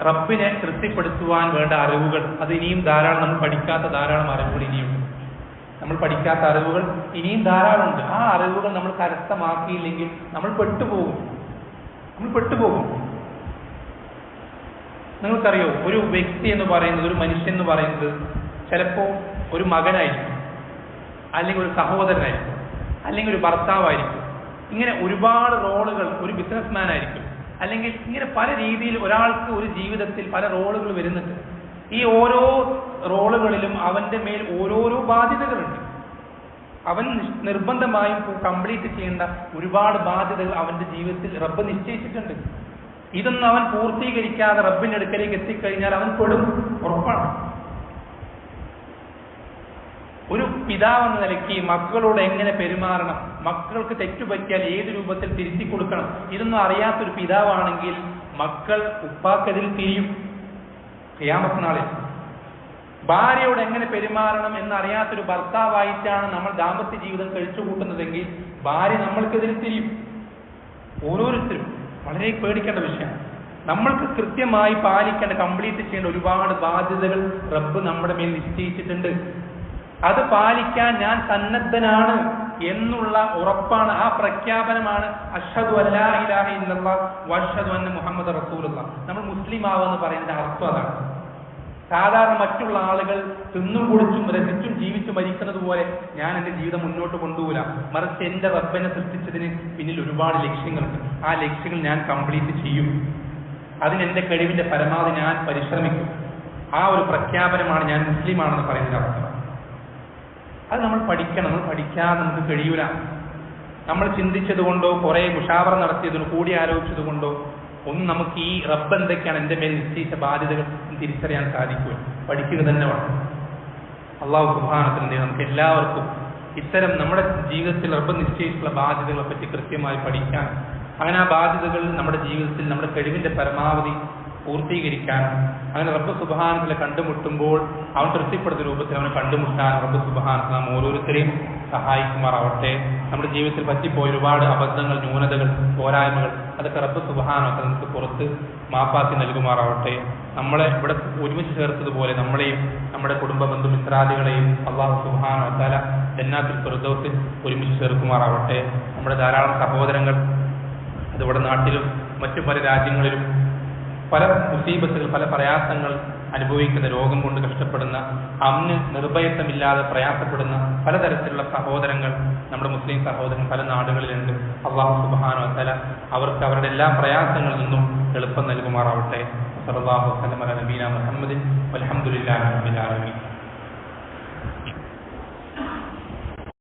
റബ്ബിനെ തൃപ്തിപ്പെടുത്തുവാൻ വേണ്ട അറിവുകൾ അത് ഇനിയും ധാരാളം, നമ്മൾ പഠിക്കാത്ത ധാരാളം അറിവുകൾ ഇനിയുണ്ട്. നമ്മൾ പഠിക്കാത്ത അറിവുകൾ ഇനിയും ധാരാളമുണ്ട്. ആ അറിവുകൾ നമ്മൾ കരസ്ഥമാക്കിയില്ലെങ്കിൽ നമ്മൾ പെട്ടുപോകും. നിങ്ങൾക്കറിയോ, ഒരു വ്യക്തി എന്ന് പറയുന്നത്, ഒരു മനുഷ്യൻ എന്ന് പറയുന്നത് ചിലപ്പോൾ ഒരു മകനായിരിക്കും, അല്ലെങ്കിൽ ഒരു സഹോദരനായിരിക്കും, അല്ലെങ്കിൽ ഒരു ഭർത്താവായിരിക്കും. ഇങ്ങനെ ഒരുപാട് റോളുകൾ, ഒരു ബിസിനസ്മാൻ ആയിരിക്കും, അല്ലെങ്കിൽ ഇങ്ങനെ പല രീതിയിൽ ഒരാൾക്ക് ഒരു ജീവിതത്തിൽ പല റോളുകൾ വരുന്നുണ്ട്. ഈ ഓരോ റോളുകളിലും അവന്റെ മേൽ ഓരോരോ ബാധ്യതകളുണ്ട്. അവൻ നിർബന്ധമായും കംപ്ലീറ്റ് ചെയ്യേണ്ട ഒരുപാട് ബാധ്യതകൾ അവന്റെ ജീവിതത്തിൽ റബ്ബ് നിശ്ചയിച്ചിട്ടുണ്ട്. ഇതൊന്നും അവൻ പൂർത്തീകരിക്കാതെ റബ്ബിന്റെ അടുക്കലേക്ക് എത്തിക്കഴിഞ്ഞാൽ അവൻ പെടും, ഉറപ്പാണ്. ഒരു പിതാവെന്ന നിലയ്ക്ക് മക്കളോട് എങ്ങനെ പെരുമാറണം, മക്കൾക്ക് തെറ്റുപറ്റിയാൽ ഏത് രൂപത്തിൽ തിരുത്തി കൊടുക്കണം, ഇതൊന്നും അറിയാത്തൊരു പിതാവാണെങ്കിൽ മക്കൾ ഉപ്പാക്കെതിൽ തിരിയും ഖിയാമത്ത് നാളിൽ. ഭാര്യയോട് എങ്ങനെ പെരുമാറണം എന്നറിയാത്തൊരു ഭർത്താവായിട്ടാണ് നമ്മൾ ദാമ്പത്യ ജീവിതം കഴിച്ചു കൂട്ടുന്നതെങ്കിൽ ഭാര്യ നമ്മൾക്കെതിരെ തിരിയും. ഓരോരുത്തരും വളരെ പേടിക്കേണ്ട വിഷയമാണ്. നമ്മൾക്ക് കൃത്യമായി പാലിക്കേണ്ട, കംപ്ലീറ്റ് ചെയ്യേണ്ട ഒരുപാട് ബാധ്യതകൾ റബ്ബ് നമ്മുടെ മേൽ നിശ്ചയിച്ചിട്ടുണ്ട്. അത് പാലിക്കാൻ ഞാൻ സന്നദ്ധനാണ് എന്നുള്ള ഉറപ്പാണ്, ആ പ്രഖ്യാപനമാണ് അഷ്ഹദു അല്ലാ ഇലാഹ ഇല്ലല്ലാഹ് വഅഷ്ഹദു അന്ന മുഹമ്മദ് റസൂലുള്ളാഹ്. നമ്മൾ മുസ്ലിം ആവെന്ന് പറയുന്നതിന്റെ അർത്ഥം അതാണ്. സാധാരണ മറ്റുള്ള ആളുകൾ തിന്നും കുടിച്ചും രസിച്ചും ജീവിച്ചു മരിക്കുന്നത് പോലെ ഞാൻ എൻ്റെ ജീവിതം മുന്നോട്ട് കൊണ്ടുപോകില്ല. മറിച്ച് എൻ്റെ റബ്ബിനെ സൃഷ്ടിച്ചതിന് പിന്നിൽ ഒരുപാട് ലക്ഷ്യങ്ങളുണ്ട്. ആ ലക്ഷ്യങ്ങൾ ഞാൻ കംപ്ലീറ്റ് ചെയ്യും. അതിനെന്റെ കഴിവിന്റെ പരമാവധി ഞാൻ പരിശ്രമിക്കും. ആ ഒരു പ്രഖ്യാപനമാണ് ഞാൻ മുസ്ലിമാണെന്ന് പറയുന്നതിന്റെ അർത്ഥം. അത് നമ്മൾ പഠിക്കണം. നമ്മൾ പഠിക്കാതെ നമുക്ക് കഴിയൂല. നമ്മൾ ചിന്തിച്ചത് കൊണ്ടോ കുറെ മുഷാവറ നടത്തിയതുകൊണ്ടോ കൂടി ആലോചിച്ചത് കൊണ്ടോ ഒന്നും നമുക്ക് ഈ റബ്ബ് എന്തൊക്കെയാണ് എൻ്റെ മേൽ നിശ്ചയിച്ച ബാധ്യതകൾ തിരിച്ചറിയാൻ സാധിക്കുക. പഠിക്കുക തന്നെ വേണം. അള്ളാഹു സുബ്ഹാനഹു നമുക്ക് എല്ലാവർക്കും ഇത്തരം നമ്മുടെ ജീവിതത്തിൽ റബ്ബ് നിശ്ചയിച്ചിട്ടുള്ള ബാധ്യതകളെ പറ്റി കൃത്യമായി പഠിക്കാൻ, അങ്ങനെ ആ ബാധ്യതകൾ നമ്മുടെ ജീവിതത്തിൽ നമ്മുടെ കഴിവിന്റെ പരമാവധി പൂർത്തീകരിക്കാനും, അങ്ങനെ റബ്ബ് സുബ്ഹാനഹു കണ്ടുമുട്ടുമ്പോൾ അവൻ തൃപ്തിപ്പെടുന്ന രൂപത്തിൽ അവനെ കണ്ടുമുട്ടാൻ റബ്ബ് സുബ്ഹാനഹു നാം ഓരോരുത്തരെയും സഹായിക്കുമാറാവട്ടെ. നമ്മുടെ ജീവിതത്തിൽ പറ്റിപ്പോയ ഒരുപാട് അബദ്ധങ്ങൾ, ന്യൂനതകൾ, പോരായ്മകൾ അതൊക്കെ റബ്ബ് സുബ്ഹാനഹു നമുക്ക് പുറത്ത് മാപ്പാക്കി നൽകുമാറാവട്ടെ. നമ്മളെ ഇവിടെ ഒരുമിച്ച് ചേർത്തതുപോലെ നമ്മളെയും നമ്മുടെ കുടുംബ ബന്ധുമിത്രാദികളെയും അല്ലാഹു സുബ്ഹാനഹു വതആല ജന്നാത്തുൽ ഫിർദൗസിൽ ഒരുമിച്ച് ചേർക്കുമാറാവട്ടെ. നമ്മുടെ ധാരാളം സഹോദരങ്ങൾ അതിവിടെ നാട്ടിലും മറ്റു പല രാജ്യങ്ങളിലും പല മുസീബത്തുകൾ, പല പ്രയാസങ്ങൾ അനുഭവിക്കുന്ന, രോഗം കൊണ്ട് കഷ്ടപ്പെടുന്ന, നിർഭയത്വമില്ലാതെ പ്രയാസപ്പെടുന്ന പലതരത്തിലുള്ള സഹോദരങ്ങൾ, നമ്മുടെ മുസ്ലിം സഹോദരങ്ങൾ പല നാടുകളിലുണ്ട്. അല്ലാഹു സുബ്ഹാനഹു വതആല അവർക്ക് അവരുടെ എല്ലാ പ്രയാസങ്ങളിൽ നിന്നും എളുപ്പം നൽകുമാറാവട്ടെ. സല്ലല്ലാഹു അലൈഹി വസല്ലം അലാ നബീന മുഹമ്മദിൻ വൽഹംദുലില്ലാഹി റബ്ബിൽ ആലമീൻ.